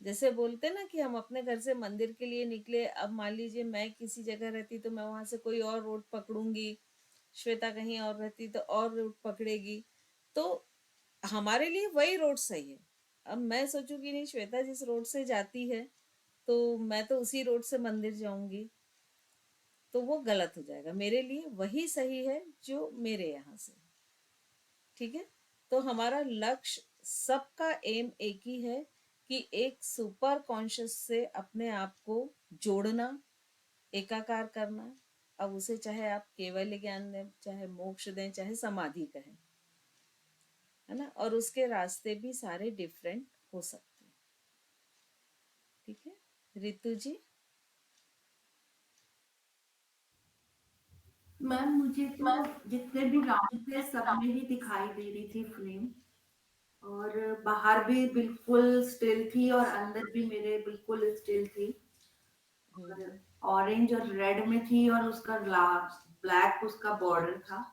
जैसे बोलते ना कि हम अपने घर से मंदिर के लिए निकले, अब मान लीजिए मैं किसी जगह रहती तो मैं वहां से कोई और रोड पकड़ूंगी, श्वेता कहीं और रहती तो और रूट पकड़ेगी। तो हमारे लिए वही रोड सही है। अब मैं सोचूंगी नहीं, श्वेता जिस रोड से जाती है तो मैं तो उसी रोड से मंदिर जाऊंगी, तो वो गलत हो जाएगा। मेरे लिए वही सही है जो मेरे यहाँ से। ठीक है? तो हमारा लक्ष्य, सबका एम एक ही है कि एक सुपर कॉन्शियस से अपने आप को जोड़ना, एकाकार करना। अब उसे चाहे आप केवल ज्ञान दें, चाहे मोक्ष दें, चाहे समाधि कहें, है ना? और उसके रास्ते भी सारे डिफरेंट हो सकते हैं। ठीक है रितु जी? मैम मुझे तो जितने भी राउंड थे सब में ही दिखाई दे रही थी फ्लेम, और बाहर भी बिल्कुल स्टिल थी और अंदर भी मेरे बिल्कुल स्टिल थी। हम्म। ऑरेंज और रेड में थी और उसका ब्लैक उसका बॉर्डर था,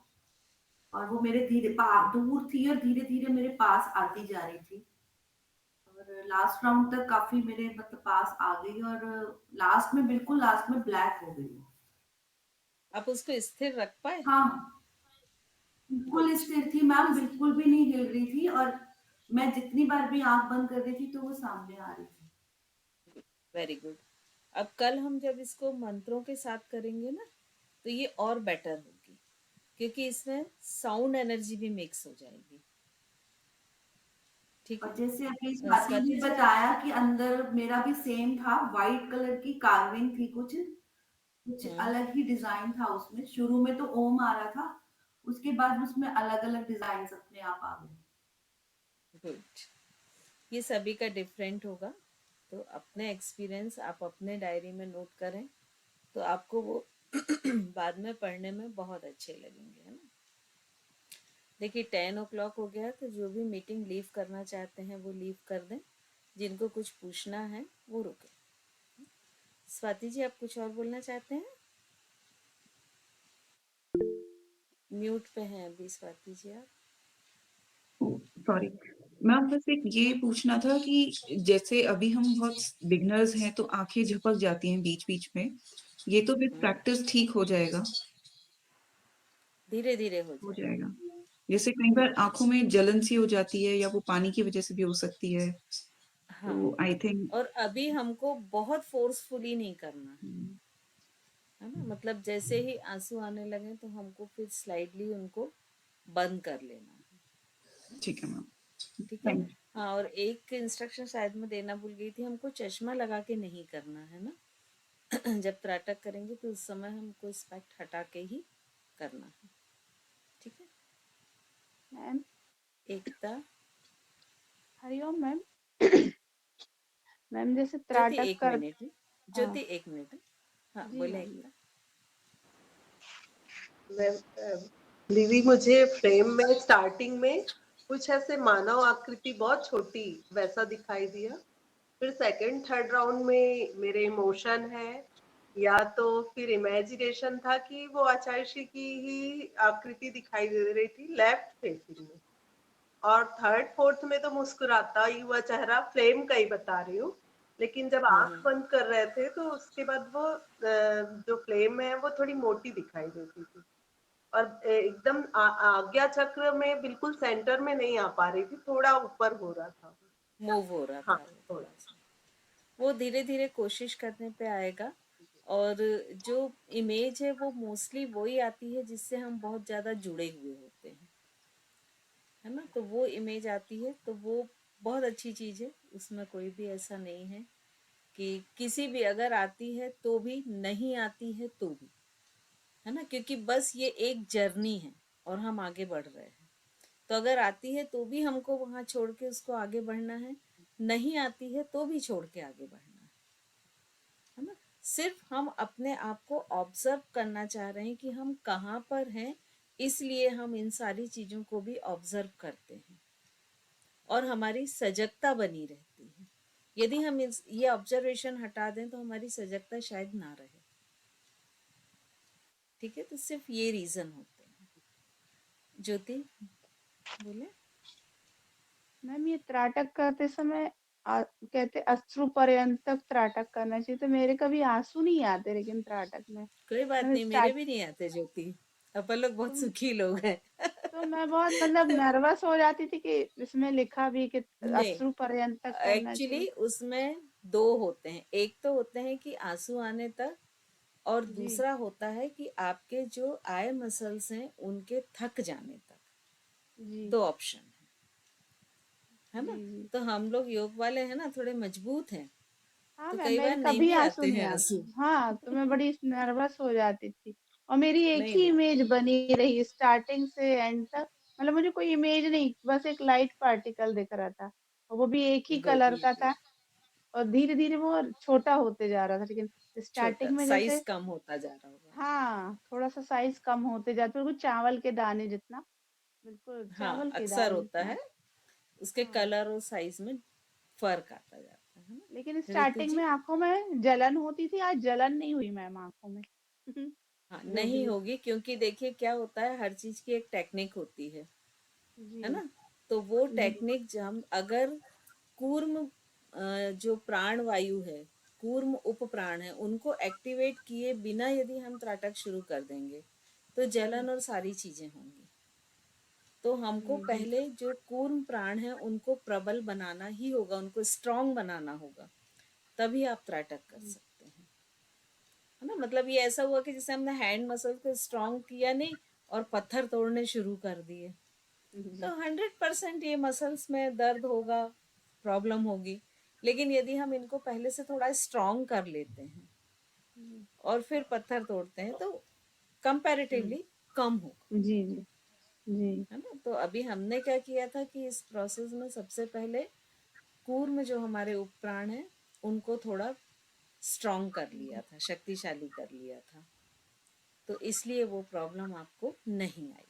और वो मेरे दूर थी और धीरे धीरे मेरे पास आती जा रही थी। और लास्ट राउंड तक काफी मेरे मतलब पास आ गई, और लास्ट में बिल्कुल लास्ट में ब्लैक हो गई। आप उसको स्थिर रख पाए? हाँ, बिल्कुल गुड। स्थिर थी मैम, बिल्कुल भी नहीं हिल रही थी, और मैं जितनी बार भी आंख बंद कर रही थी तो वो सामने आ रही थी। Very good. अब कल हम जब इसको मंत्रों के साथ करेंगे ना, तो ये और बेटर होगी, क्योंकि इसमें साउंड एनर्जी भी मिक्स हो जाएगी। ठीक और है? जैसे अभी स्वाति स्वाति ने जी। बताया कि अंदर मेरा भी सेम था, व्हाइट कलर की कार्विंग थी, कुछ कुछ हम्म। अलग ही डिजाइन था उसमें। शुरू में तो ओम आ रहा था, उसके बाद उसमें अलग अलग डिजाइन अपने आप आ गए। गुड। ये सभी का डिफरेंट होगा, तो अपने एक्सपीरियंस आप अपने डायरी में नोट करें, तो आपको वो बाद में पढ़ने में बहुत अच्छे लगेंगे, है ना? देखिए 10 o'clock हो गया, तो जो भी मीटिंग लीव करना चाहते हैं वो लीव कर दें, जिनको कुछ पूछना है वो रुके। स्वाति जी, आप कुछ और बोलना चाहते हैं? म्यूट पे हैं अभी स्वाति जी आप। सॉरी मैम, बस एक ये पूछना था कि जैसे अभी हम बहुत बिगनर्स हैं तो आंखें झपक जाती हैं बीच बीच में, ये तो विद प्रैक्टिस ठीक हो जाएगा? धीरे धीरे हो हो जाएगा। जाएगा। जैसे कई बार आंखों में जलन सी हो जाती है, या वो पानी की वजह से भी हो सकती है, हाँ, तो आई थिंक और अभी हमको बहुत फोर्सफुली नहीं करना है ना? मतलब जैसे ही आंसू आने लगे तो हमको फिर स्लाइडली उनको बंद कर लेना है। ठीक है मैम। ठीक है? Thank you. हाँ, और एक इंस्ट्रक्शन शायद मैं देना भूल गई थी, हमको चश्मा लगा के नहीं करना है ना? जब त्राटक करेंगे तो उस समय हमको स्पेक्ट हटा के ही करना है। ठीक है मैम। एकता। हरिओम मैम। मैम जैसे ज्योति त्राटक एक कर मिनट है। हाँ ज्योति एक मिनट है। हाँ जी बोले मैम। एकता। दीदी मुझे फ्रेम में स्टार्टिंग में कुछ ऐसे मानव आकृति बहुत छोटी वैसा दिखाई दिया, फिर सेकंड थर्ड राउंड में मेरे इमोशन है या तो फिर इमेजिनेशन था कि वो आचार्य की ही आकृति दिखाई दे रही थी लेफ्ट फेसिंग में, और थर्ड फोर्थ में तो मुस्कुराता ही हुआ चेहरा फ्लेम का ही बता रही हूँ, लेकिन जब आंख बंद कर रहे थे तो उसके बाद वो जो फ्लेम है वो थोड़ी मोटी दिखाई देती थी, और एकदम आज्ञा चक्र में बिल्कुल सेंटर में नहीं आ पा रही थी, थोड़ा ऊपर हो रहा था। मूव हो रहा हाँ था थोड़ा सा। वो धीरे धीरे कोशिश करने पे आएगा। और जो इमेज है वो मोस्टली वही आती है जिससे हम बहुत ज्यादा जुड़े हुए होते हैं, है ना। तो वो इमेज आती है तो वो बहुत अच्छी चीज है, उसमें कोई भी ऐसा नहीं है कि किसी भी अगर आती है तो भी, नहीं आती है तो भी, है ना। क्योंकि बस ये एक जर्नी है और हम आगे बढ़ रहे हैं। तो अगर आती है तो भी हमको वहां छोड़ के उसको आगे बढ़ना है, नहीं आती है तो भी छोड़ के आगे बढ़ना है ना। सिर्फ हम अपने आप को ऑब्जर्व करना चाह रहे हैं कि हम कहाँ पर हैं, इसलिए हम इन सारी चीजों को भी ऑब्जर्व करते हैं और हमारी सजगता बनी रहती है। यदि हम ये ऑब्जर्वेशन हटा दें तो हमारी सजगता शायद ना रहे। ठीक है, तो सिर्फ ये रीजन होते हैं। ज्योति बोले। मैम ये त्राटक करते समय कहते अश्रु पर्यंतक त्राटक करना चाहिए, तो मेरे कभी आंसू नहीं आते लेकिन त्राटक में कोई बात मैंने नहीं, मेरे स्टार्ट भी नहीं आते ज्योति। अपन लोग बहुत तो, सुखी लोग हैं। तो मैं बहुत मतलब नर्वस हो जाती थी कि इसमें लिखा भी कि नहीं, अश्रु पर्यंतक करना एक्चुअली चाहिए। उसमें दो होते हैं। एक तो होते हैं कि आंसू आने तक, और जी दूसरा होता है कि आपके जो आई मसल्स हैं उनके थक जाने तक। जी दो ऑप्शन है जी ना। जी। तो हम लोग योग वाले हैं ना, थोड़े मजबूत हैं, हाँ तो मैम कई मेरे बार नहीं कभी भी आंसू आते नहीं हैं आते। आंसू। हाँ तो मैं बड़ी नर्वस हो जाती थी, और मेरी एक नहीं ही नहीं। इमेज बनी रही स्टार्टिंग से एंड तक। मतलब मुझे कोई इमेज नहीं, बस एक लाइट पार्टिकल दिख रहा था, और वो भी एक ही गुड। कलर का था, और धीरे धीरे वो छोटा होते जा रहा था, लेकिन छोटा स्टार्टिंग में साइज जैसे कम होता जा रहा होगा। हाँ थोड़ा सा साइज कम होते जाते, बिल्कुल चावल के दाने जितना, बिल्कुल हाँ चावल के अक्सर दाने होता जितना। है, उसके हाँ कलर और साइज में फर्क आता जाता है ना। लेकिन रितु स्टार्टिंग जी। में आंखों में जलन होती थी, आज जलन नहीं हुई मैम आंखों में। हाँ जो भी नहीं है। होगी, क्योंकि देखिए क्या होता है, हर चीज की एक टेक्निक होती है जी ना। तो वो जी टेक्निक जब हम अगर कूर्म जो प्राण वायु है, कूर्म उप प्राण है, उनको एक्टिवेट किए बिना यदि हम त्राटक शुरू कर देंगे तो जी जलन और सारी चीजें होंगी। तो हमको जी जी पहले जो कूर्म प्राण है उनको प्रबल बनाना ही होगा, उनको स्ट्रांग बनाना होगा, तभी आप त्राटक कर जी सकते हैं, है ना। मतलब ये ऐसा हुआ कि जैसे हमने हैंड मसल को स्ट्रांग किया नहीं और पत्थर तोड़ने शुरू कर दिए, जी तो 100% ये मसल्स में दर्द होगा, प्रॉब्लम होगी। लेकिन यदि हम इनको पहले से थोड़ा स्ट्रांग कर लेते हैं जी और फिर पत्थर तोड़ते हैं तो कंपैरेटिवली कम होगा, जी जी जी है ना। तो अभी हमने क्या किया था कि इस प्रोसेस में सबसे पहले कूर्म जो हमारे उपप्राण है उनको थोड़ा स्ट्रांग कर लिया था, शक्तिशाली कर लिया था, तो इसलिए वो प्रॉब्लम आपको नहीं आई।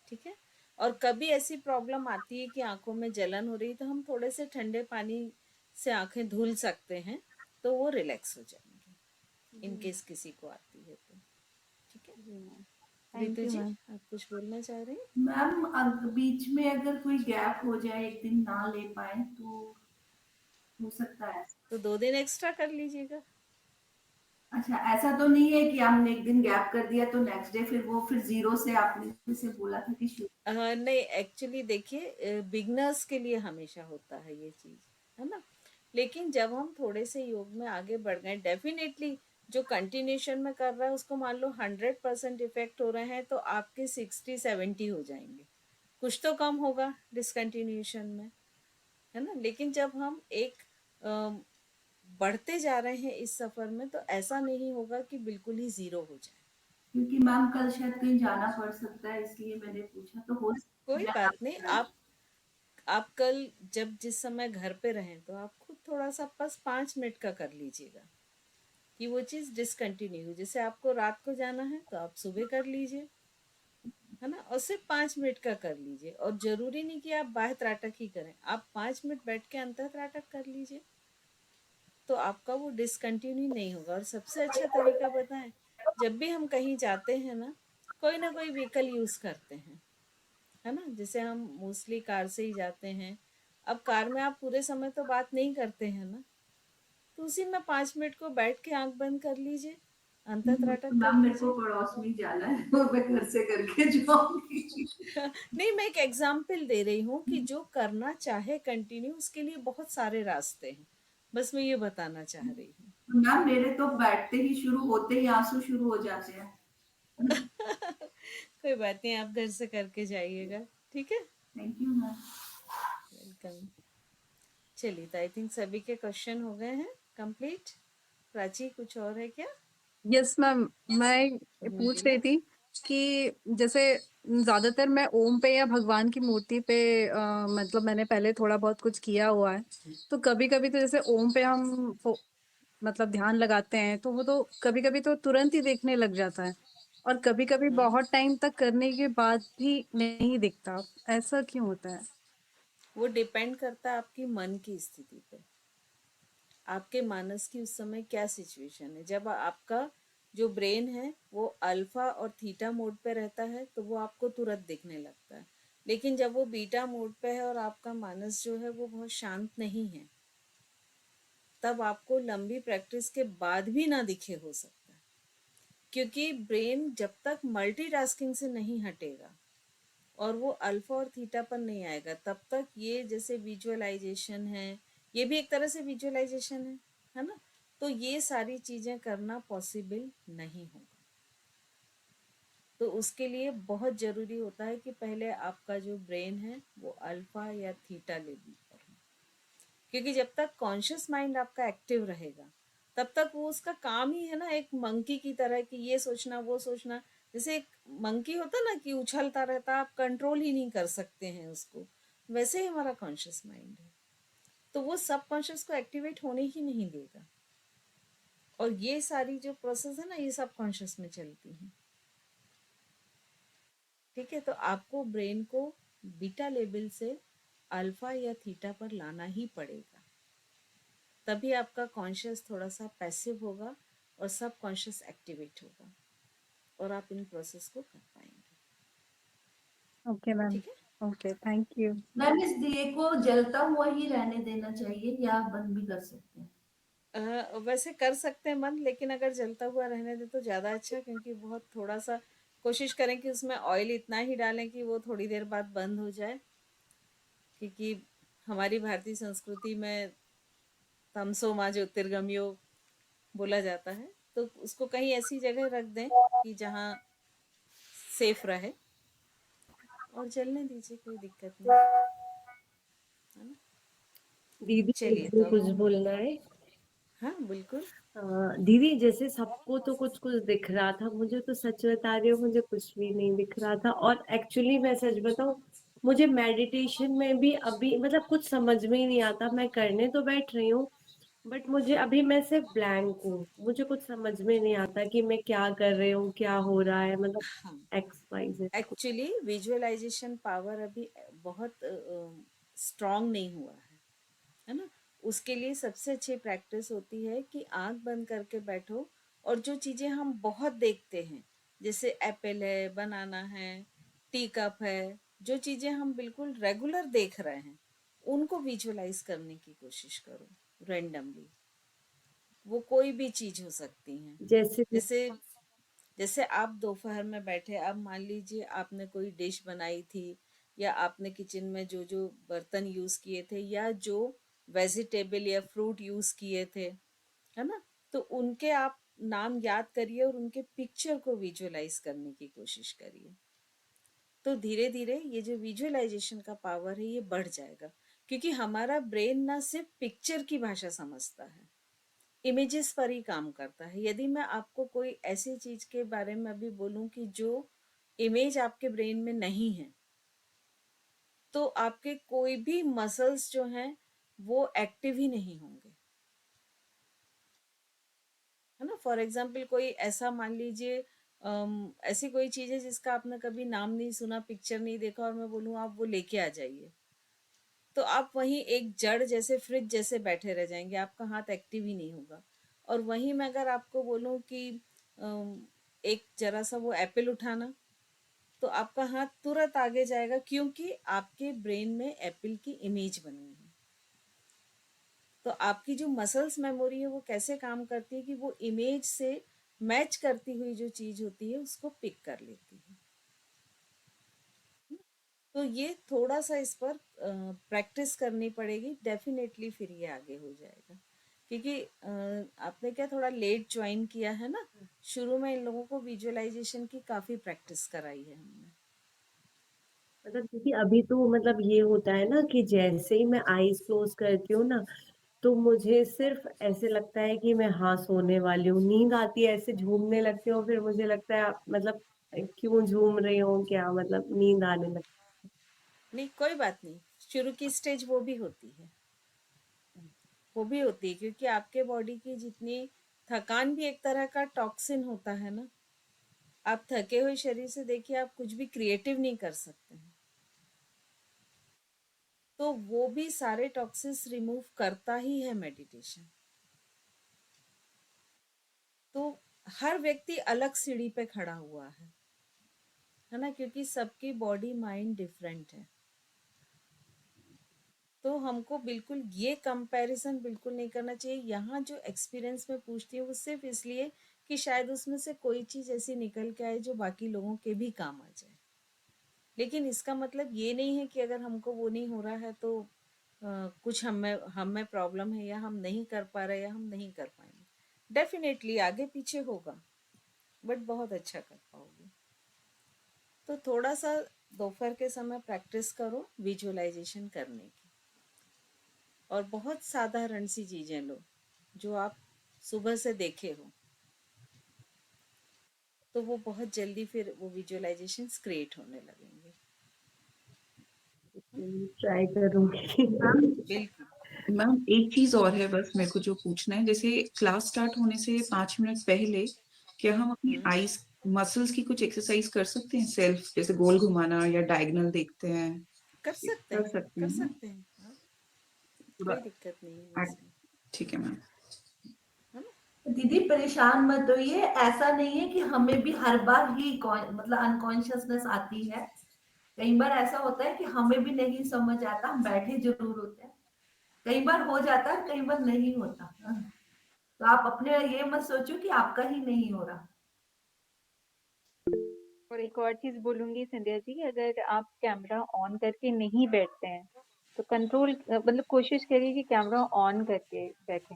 ठीक है। और कभी ऐसी प्रॉब्लम आती है कि आंखों में जलन हो रही, तो हम थोड़े से ठंडे पानी से आंखें धुल सकते हैं, तो वो रिलैक्स हो जाएंगे, इन जी केस किसी को आती है तो। ठीक है। जी मैम। थैंक रितु यू जी मैम। आप कुछ बोलना चाह रहे हैं। मैम बीच में अगर कोई गैप हो जाए, एक दिन ना ले पाए तो हो सकता है? तो 2 दिन एक्स्ट्रा कर लीजिएगा। अच्छा, ऐसा तो नहीं है कि हमने एक दिन गैप कर दिया तो नेक्स्ट डे फिर वो फिर जीरो से आपने जैसे बोला था कि शुरू? नहीं एक्चुअली देखिए, बिगनर्स के लिए हमेशा होता है ये चीज, है ना। लेकिन जब हम थोड़े से योग में आगे बढ़ गए, डेफिनेटली जो कंटिन्यूशन में कर रहा है उसको मान लो 100% इफेक्ट हो रहे हैं, तो आपके 60-70 हो जाएंगे, कुछ तो कम होगा डिसकंटिन्यूशन में, है ना। लेकिन जब हम एक बढ़ते जा रहे हैं इस सफर में, तो ऐसा नहीं होगा कि बिल्कुल ही जीरो हो जाए। क्योंकि मैम कल शायद कहीं जाना पड़ सकता है, इसलिए मैंने पूछा। तो हो कोई सकता बात नहीं, है आप कल जब जिस समय घर पे रहें तो आप खुद थोड़ा सा बस 5 मिनट का कर लीजिएगा कि वो चीज़ डिसकंटिन्यू हो। जैसे आपको रात को जाना है तो आप सुबह कर लीजिए, है ना, और सिर्फ 5 मिनट का कर लीजिए। और जरूरी नहीं कि आप बाह्य त्राटक ही करें, आप 5 मिनट बैठ के अंतर त्राटक कर लीजिए, तो आपका वो डिसकंटिन्यू नहीं होगा। और सबसे अच्छा तरीका बताएं, जब भी हम कहीं जाते हैं ना कोई व्हीकल यूज करते हैं, है ना, जैसे हम मोस्टली कार से ही जाते हैं। अब कार में आप पूरे समय तो बात नहीं करते हैं ना, तो उसी में 5 मिनट को बैठ के आंख बंद कर लीजिए, अंतर त्राटक कर मैम मेरे को लीजिए। पड़ोस में ही जाना है और मैं घर से करके जाऊंगी। नहीं, मैं एक एग्जाम्पल दे रही हूँ कि जो करना चाहे कंटिन्यू, उसके लिए बहुत सारे रास्ते हैं, बस मैं ये बताना चाह रही हूँ। मैम मेरे तो बैठते ही शुरू होते ही आंसू शुरू हो जाते हैं। कोई बात नहीं, आप घर से करके जाइएगा, ठीक है। Thank you ma'am. वेलकम। चलिए, तो आई थिंक सभी के क्वेश्चन हो गए हैं कंप्लीट। प्राची, कुछ और है क्या? यस मैम, मैं पूछ रही थी कि जैसे ज्यादातर मैं ओम पे या भगवान की मूर्ति पे मतलब मैंने पहले थोड़ा बहुत कुछ किया हुआ है, तो कभी कभी तो जैसे ओम पे हम मतलब ध्यान लगाते हैं तो वो तो कभी कभी तो तुरंत ही देखने लग जाता है, और कभी कभी बहुत टाइम तक करने के बाद भी नहीं दिखता। ऐसा क्यों होता है? वो डिपेंड करता है आपकी मन की स्थिति पे, आपके मानस की उस समय क्या सिचुएशन है। जब आपका जो ब्रेन है वो अल्फा और थीटा मोड पे रहता है तो वो आपको तुरंत दिखने लगता है। लेकिन जब वो बीटा मोड पे है और आपका मानस जो है वो बहुत शांत नहीं है, तब आपको लंबी प्रैक्टिस के बाद भी ना दिखे हो सकता है। क्योंकि ब्रेन जब तक मल्टीटास्किंग से नहीं हटेगा और वो अल्फा और थीटा पर नहीं आएगा, तब तक ये जैसे विजुअलाइजेशन है, ये भी एक तरह से विजुअलाइजेशन है ना, तो ये सारी चीजें करना पॉसिबल नहीं होगा। तो उसके लिए बहुत जरूरी होता है कि पहले आपका जो ब्रेन है वो अल्फा या थीटा लेवल पर हो। क्योंकि जब तक कॉन्शियस माइंड आपका एक्टिव रहेगा, तब तक वो उसका काम ही है ना, एक मंकी की तरह कि ये सोचना वो सोचना। जैसे एक मंकी होता ना कि उछलता रहता, आप कंट्रोल ही नहीं कर सकते हैं उसको, वैसे ही हमारा कॉन्शियस माइंड है, तो वो सब कॉन्शियस को एक्टिवेट होने ही नहीं देगा। और ये सारी जो प्रोसेस है ना, ये सब कॉन्शियस में चलती है, ठीक है। तो आपको ब्रेन को बीटा लेवल से अल्फा या थीटा पर लाना ही पड़ेगा, तभी आपका कॉन्शियस थोड़ा सा पैसिव होगा और सब कॉन्शियस एक्टिवेट होगा और आप इन प्रोसेस को कर पाएंगे, ओके मैम, ठीक है। Okay, thank you. मैम इस दिए को जलता हुआ ही रहने देना चाहिए या बंद भी कर सकते हैं? वैसे कर सकते हैं बंद, लेकिन अगर जलता हुआ रहने दे तो ज़्यादा अच्छा, क्योंकि बहुत थोड़ा सा कोशिश करें कि उसमें ऑयल इतना ही डालें कि वो थोड़ी देर बाद बंद हो जाए। क्योंकि हमारी भारतीय संस्कृति में तमसो माँ ज्योतिर्गमयो बोला जाता है, तो उसको कहीं ऐसी जगह रख दें कि जहाँ सेफ रहे, और जलने दीजिए, कोई दिक्कत नहीं, है ना। दीदी चलिए, मुझे तो अब कुछ बोलना है। हाँ बिल्कुल। दीदी जैसे सबको तो कुछ कुछ दिख रहा था, मुझे तो सच बता रही हूँ मुझे कुछ भी नहीं दिख रहा था। और एक्चुअली मैं सच बताऊं, मुझे मेडिटेशन में भी अभी मतलब कुछ समझ में ही नहीं आता। मैं करने तो बैठ रही हूँ बट मुझे अभी मैं सिर्फ ब्लैंक हूँ, मुझे कुछ समझ में नहीं आता कि मैं क्या कर रही हूँ, क्या हो रहा है, मतलब हाँ, X Y Z. Actually visualisation power अभी बहुत स्ट्रांग नहीं हुआ है ना। उसके लिए सबसे अच्छी प्रैक्टिस होती है कि आंख बंद करके बैठो, और जो चीज़ें हम बहुत देखते हैं, जैसे एप्पल है, बनाना है, टी कप है, जो चीज़ें हम बिल्कुल रेगुलर देख रहे हैं, उनको विजुअलाइज करने की कोशिश करो रेंडमली। वो कोई भी चीज़ हो सकती हैं। जैसे जैसे जैसे आप दोपहर में बैठे, अब मान लीजिए आपने कोई डिश बनाई थी, या आपने किचन में जो जो बर्तन यूज किए थे, या जो वेजिटेबल या फ्रूट यूज किए थे, है ना, तो उनके आप नाम याद करिए और उनके पिक्चर को विजुअलाइज करने की कोशिश करिए। तो धीरे धीरे ये जो विजुअलाइजेशन का पावर है ये बढ़ जाएगा, क्योंकि हमारा ब्रेन ना सिर्फ पिक्चर की भाषा समझता है, इमेजेस पर ही काम करता है। यदि मैं आपको कोई ऐसी चीज के बारे में अभी बोलूं कि जो इमेज आपके ब्रेन में नहीं है, तो आपके कोई भी मसल्स जो हैं वो एक्टिव ही नहीं होंगे, है ना। फॉर एग्जाम्पल कोई ऐसा मान लीजिए ऐसी कोई चीज है जिसका आपने कभी नाम नहीं सुना, पिक्चर नहीं देखा, और मैं बोलूँ आप वो लेके आ जाइए, तो आप वहीं एक जड़ जैसे फ्रिज जैसे बैठे रह जाएंगे, आपका हाथ एक्टिव ही नहीं होगा। और वहीं मैं अगर आपको बोलूं कि एक जरा सा वो एप्पल उठाना, तो आपका हाथ तुरंत आगे जाएगा, क्योंकि आपके ब्रेन में एप्पल की इमेज बनी है। तो आपकी जो मसल्स मेमोरी है वो कैसे काम करती है कि वो इमेज से मैच करती हुई जो चीज होती है उसको पिक कर लेती है। तो ये थोड़ा सा इस पर प्रैक्टिस करनी पड़ेगी, डेफिनेटली फिर ये आगे हो जाएगा। क्योंकि आपने क्या थोड़ा लेट ज्वाइन किया है ना, शुरू में इन लोगों को विजुअलाइजेशन की काफी प्रैक्टिस कराई है हमने। मतलब क्योंकि अभी तो मतलब ये होता है ना कि जैसे ही मैं आईज क्लोज करती हूँ ना, तो मुझे सिर्फ ऐसे लगता है कि मैं हाँ सोने वाली हूँ, नींद आती है, ऐसे झूमने लगती हूँ, फिर मुझे लगता है मतलब क्यों झूम रही हूँ, क्या मतलब नींद आने लगती नहीं कोई बात नहीं, शुरू की स्टेज वो भी होती है, वो भी होती है, क्योंकि आपके बॉडी की जितनी थकान भी एक तरह का टॉक्सिन होता है ना। आप थके हुए शरीर से देखिए आप कुछ भी क्रिएटिव नहीं कर सकते हैं, तो वो भी सारे टॉक्सिन्स रिमूव करता ही है मेडिटेशन। तो हर व्यक्ति अलग सीढ़ी पे खड़ा हुआ है ना, क्योंकि सबकी बॉडी माइंड डिफरेंट है। तो हमको बिल्कुल ये कंपैरिजन बिल्कुल नहीं करना चाहिए। यहाँ जो एक्सपीरियंस में पूछती हूँ वो सिर्फ इसलिए कि शायद उसमें से कोई चीज़ ऐसी निकल के आए जो बाकी लोगों के भी काम आ जाए। लेकिन इसका मतलब ये नहीं है कि अगर हमको वो नहीं हो रहा है तो कुछ हम में प्रॉब्लम है, या हम नहीं कर पा रहे, या हम नहीं कर पाएंगे। डेफिनेटली आगे पीछे होगा, बट बहुत अच्छा कर पाओगे। तो थोड़ा सा दोपहर के समय प्रैक्टिस करो विजुअलाइजेशन करने की, और बहुत साधारण सी चीजें लो जो आप सुबह से देखे हो, तो वो बहुत जल्दी फिर वो विजुअलाइजेशंस क्रिएट होने लगेंगे। है। ट्राई करूंगी। बिल्कुल। मैम एक चीज और है बस मेरे को जो पूछना है, जैसे क्लास स्टार्ट होने से 5 मिनट पहले क्या हम अपनी आईज मसल्स की कुछ एक्सरसाइज कर सकते हैं सेल्फ, जैसे गोल घुमाना या डायगोनल देखते हैं? कर सकते कर हैं, सकते कर हैं ना? सकते हैं, हाँ, पूरा कोई दिक्कत नहीं है इसमें, ठीक है मैम। है ना। दीदी परेशान मत होइए, ऐसा नहीं है कि हमें भी हर बार ही मतलब अनकॉन्शियसनेस आती है। कई बार ऐसा होता है कि हमें भी नहीं समझ आता, हम बैठे जरूर होते हैं, कई बार हो जाता है, कई बार नहीं होता। तो आप अपने ये मत सोचो कि आपका ही नहीं हो रहा। और एक और चीज बोलूंगी संध्या जी, अगर आप कैमरा ऑन करके नहीं बैठते हैं तो कंट्रोल मतलब कोशिश करिए कि कैमरा ऑन करके बैठें,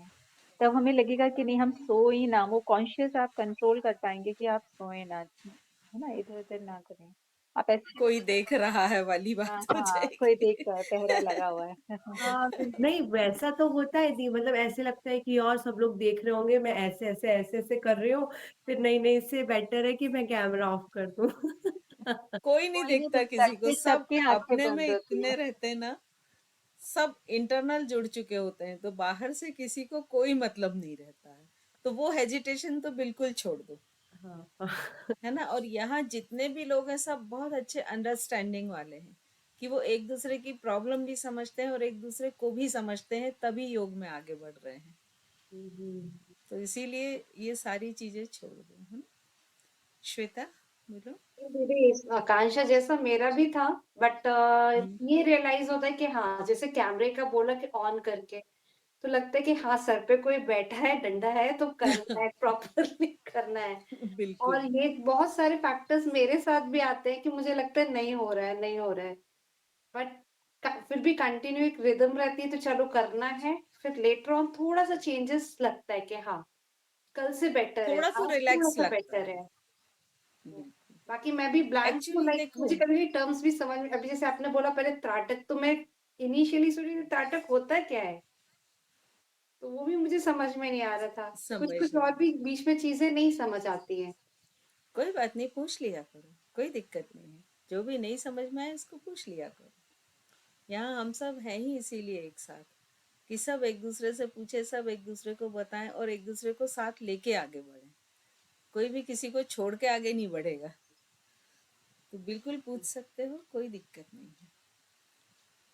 तब हमें लगेगा कि नहीं हम सोए ना, वो कॉन्शियस आप कंट्रोल कर पाएंगे कि आप सोए ना, है ना, इधर उधर ना करें आप ऐसे। कोई देख रहा है वाली हाँ बात हो हाँ, कोई जाएगी। देख रहा है, पहरा लगा हुआ है। हाँ नहीं वैसा तो होता है दी, मतलब ऐसे लगता है कि और सब लोग देख रहे होंगे, मैं ऐसे ऐसे ऐसे ऐसे कर रही हूँ, फिर नहीं नहीं इससे बेटर है कि मैं कैमरा ऑफ कर दूं। कोई नहीं कोई नहीं देखता दिखता, किसी को, फिर सब सबकी आंखें अपने में बंद होती इतने है। रहते हैं ना, सब इंटरनल जुड़ चुके होते हैं, तो बाहर से किसी को कोई मतलब नहीं रहता है। तो वो हेजिटेशन तो बिल्कुल छोड़ दो, हाँ है ना। और यहाँ जितने भी लोग हैं सब बहुत अच्छे अंडरस्टैंडिंग वाले हैं, कि वो एक दूसरे की प्रॉब्लम भी समझते हैं और एक दूसरे को भी समझते हैं, तभी योग में आगे बढ़ रहे हैं। तो इसीलिए ये सारी चीजें छोड़ दो, है ना। श्वेता बोलो। दीदी आकांक्षा जैसा मेरा भी था, बट ये रियलाइज होता है कि हाँ जैसे कैमरे का बोला कि ऑन करके, तो लगता है कि हाँ सर पे कोई बैठा है, डंडा है तो करना है, प्रॉपरली करना है। बिल्कुल। और ये बहुत सारे फैक्टर्स मेरे साथ भी आते हैं कि मुझे लगता है नहीं हो रहा है, नहीं हो रहा है, बट फिर भी कंटिन्यू एक रिदम रहती है तो चलो करना है। फिर लेटर ऑन थोड़ा सा चेंजेस लगता है कि हाँ कल से बेटर है, थोड़ा सा आज थोड़ा रिलैक्स सा लगता बेटर है। है। बिल्कुल। बाकी मैं भी ब्लैंक हूँ, एक्चुअली लाइक देखो, मुझे कभी कभी टर्म्स भी समझ में, अभी जैसे आपने बोला पहले त्राटक, तो मैं इनिशियली सोची त्राटक होता क्या है, तो वो भी मुझे समझ में नहीं आ रहा था। समझ कुछ-कुछ नहीं और भी बीच में चीज़ें नहीं समझ आती हैं। कोई बात नहीं, पूछ लिया करो, कोई दिक्कत नहीं है। जो भी नहीं समझ में आए उसको पूछ लिया करो। यहाँ हम सब हैं ही इसीलिए एक साथ, कि सब एक दूसरे से पूछे, सब एक दूसरे को बताएं और एक दूसरे को साथ लेके आगे बढ़े। कोई भी किसी को छोड़ के आगे नहीं बढ़ेगा। तो बिल्कुल पूछ सकते हो, कोई दिक्कत नहीं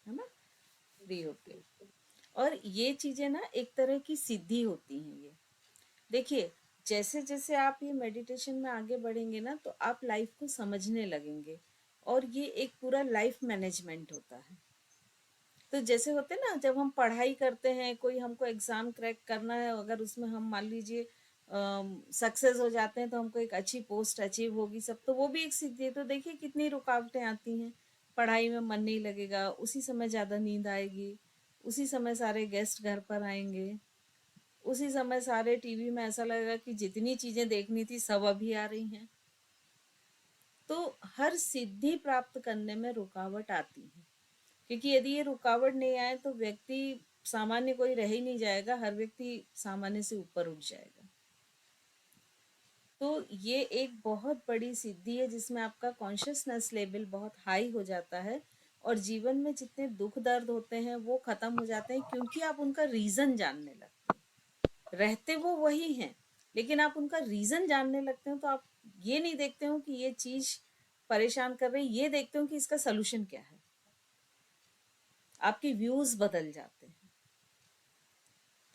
है ना, फ्री होके। और ये चीजें ना एक तरह की सिद्धि होती हैं ये। देखिए, जैसे जैसे आप ये मेडिटेशन में आगे बढ़ेंगे ना, तो आप लाइफ को समझने लगेंगे। और ये एक पूरा लाइफ मैनेजमेंट होता है। तो जैसे होते हैं ना, जब हम पढ़ाई करते हैं, कोई हमको एग्जाम क्रैक करना है, अगर उसमें हम मान लीजिए सक्सेस हो जाते हैं तो हमको एक अच्छी पोस्ट अचीव होगी सब, तो वो भी एक सिद्धि है। तो देखिए कितनी रुकावटें आती हैं। पढ़ाई में मन नहीं लगेगा, उसी समय ज़्यादा नींद आएगी, उसी समय सारे गेस्ट घर पर आएंगे, उसी समय सारे टीवी में ऐसा लगेगा कि जितनी चीजें देखनी थी सब अभी आ रही हैं। तो हर सिद्धि प्राप्त करने में रुकावट आती है, क्योंकि यदि ये रुकावट नहीं आए तो व्यक्ति सामान्य कोई रह ही नहीं जाएगा, हर व्यक्ति सामान्य से ऊपर उठ जाएगा। तो ये एक बहुत बड़ी सिद्धि है जिसमें आपका कॉन्शियसनेस लेवल बहुत हाई हो जाता है, और जीवन में जितने दुख दर्द होते हैं वो खत्म हो जाते हैं, क्योंकि आप उनका रीजन जानने लगते हैं। रहते वो वही हैं, लेकिन आप उनका रीजन जानने लगते हैं। तो आप ये नहीं देखते हो कि ये चीज परेशान कर रही, ये देखते हो कि इसका सोल्यूशन क्या है। आपके व्यूज बदल जाते हैं।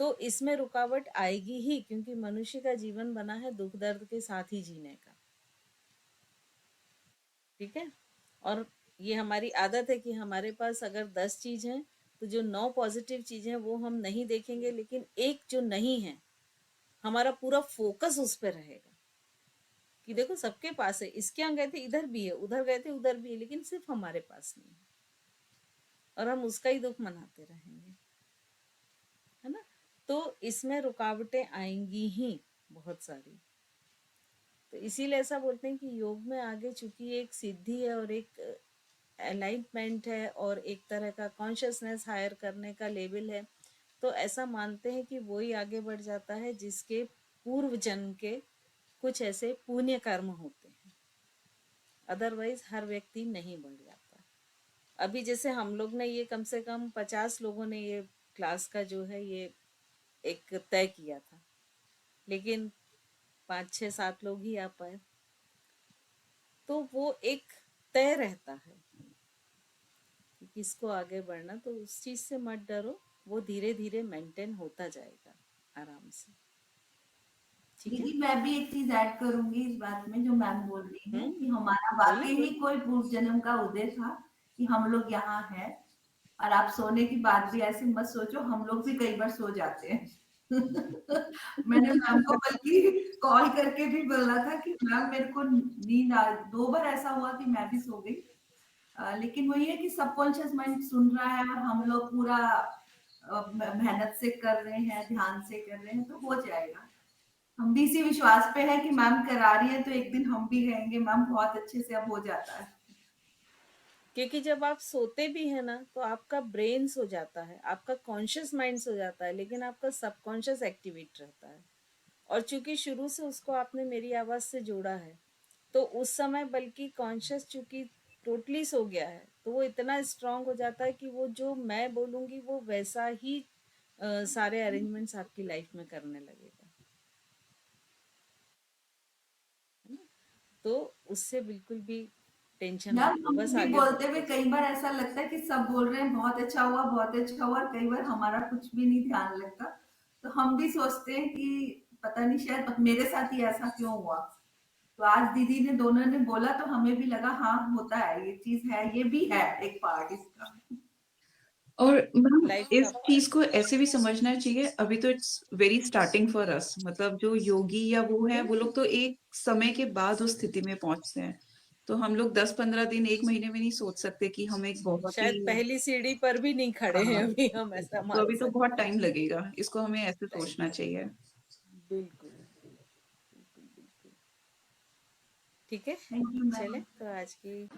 तो इसमें रुकावट आएगी ही, क्योंकि मनुष्य का जीवन बना है दुख दर्द के साथ ही जीने का। ठीक है। और ये हमारी आदत है कि हमारे पास अगर 10 चीज हैं तो जो 9 पॉजिटिव चीजें हैं वो हम नहीं देखेंगे, लेकिन एक जो नहीं है हमारा पूरा फोकस उस पर रहेगा कि देखो सबके पास है, इसके यहाँ गए थे इधर भी है, उधर गए थे उधर भी है, लेकिन सिर्फ हमारे पास नहीं है, और हम उसका ही दुख मनाते रहेंगे, है ना। तो इसमें रुकावटें आएंगी ही बहुत सारी। तो इसीलिए ऐसा बोलते हैं कि योग में आगे चूंकि एक सिद्धि है और एक अलाइनमेंट है और एक तरह का कॉन्शियसनेस हायर करने का लेवल है, तो ऐसा मानते हैं कि वही आगे बढ़ जाता है जिसके पूर्व जन्म के कुछ ऐसे पुण्य कर्म होते हैं। अदरवाइज हर व्यक्ति नहीं बढ़ जाता। अभी जैसे हम लोग ने ये कम से कम 50 लोगों ने ये क्लास का जो है ये एक तय किया था, लेकिन 5, 6, 7 लोग ही आ पाए। तो वो एक तय रहता है कि किसको आगे बढ़ना, तो उस चीज से मत डरो, वो धीरे धीरे मेंटेन होता जाएगा आराम से। ठीक है। दीदी मैं भी एक चीज ऐड करूंगी इस बात में जो मैम बोल रही है कि हमारा बोले वाकई ही कोई पूर्व जन्म का उदय था कि हम लोग यहाँ हैं। और आप सोने की बात भी ऐसे मत सोचो, हम लोग भी कई बार सो जाते हैं। मैंने मैम को बल्कि कॉल करके भी बोला था कि मैम मेरे को नींद आ, 2 बार ऐसा हुआ कि मैं भी सो गई। लेकिन वही है कि सबकॉन्शियस माइंड सुन रहा है और हम लोग पूरा मेहनत से कर रहे हैं, ध्यान से कर रहे हैं, तो हो जाएगा। हम भी इसी विश्वास पे है कि मैम करा रही है तो एक दिन हम भी कहेंगे मैम बहुत अच्छे से अब हो जाता है। क्योंकि जब आप सोते भी है ना तो आपका ब्रेन सो जाता है, आपका कॉन्शियस माइंड सो जाता है, लेकिन आपका सबकॉन्शियस एक्टिवेट रहता है। और चूंकि शुरू से उसको आपने मेरी आवाज से जोड़ा है, तो उस समय बल्कि कॉन्शियस चूंकि टोटली सो गया है, तो वो इतना स्ट्रांग हो जाता है कि वो जो मैं बोलूंगी वो वैसा ही सारे अरेंजमेंट्स आपकी लाइफ में करने लगेगा। तो उससे बिल्कुल भी टेंशन मैम मत लो, हम बस भी आगे बोलते हुए बढ़ते कई जाओ। बार ऐसा लगता है कि सब बोल रहे हैं बहुत अच्छा हुआ बहुत अच्छा हुआ, और कई बार हमारा कुछ भी नहीं ध्यान लगता। तो हम भी सोचते हैं कि पता नहीं शायद मेरे साथ ही ऐसा क्यों हुआ। तो आज दीदी ने दोनों ने बोला तो हमें भी लगा हाँ होता है, ये चीज है, ये भी है एक पार्ट इसका। और मैम लाइफ का इस चीज पार्ट को ऐसे भी समझना चाहिए, अभी तो it's very starting for us, मतलब जो योगी या वो है वो लोग तो एक समय के बाद उस स्थिति में पहुंचते हैं। तो हम लोग 10-15 दिन 1 महीने में नहीं सोच सकते कि हम एक बहुत ही शायद पहली सीढ़ी पर भी नहीं खड़े हैं हाँ, अभी, हम ऐसा तो मान अभी तो बहुत सकते हैं। टाइम लगेगा, इसको हमें ऐसे टाइम सोचना चाहिए। लगेगा, बिल्कुल बिल्कुल बिल्कुल। ठीक है, थैंक यू चले मैम। तो आज की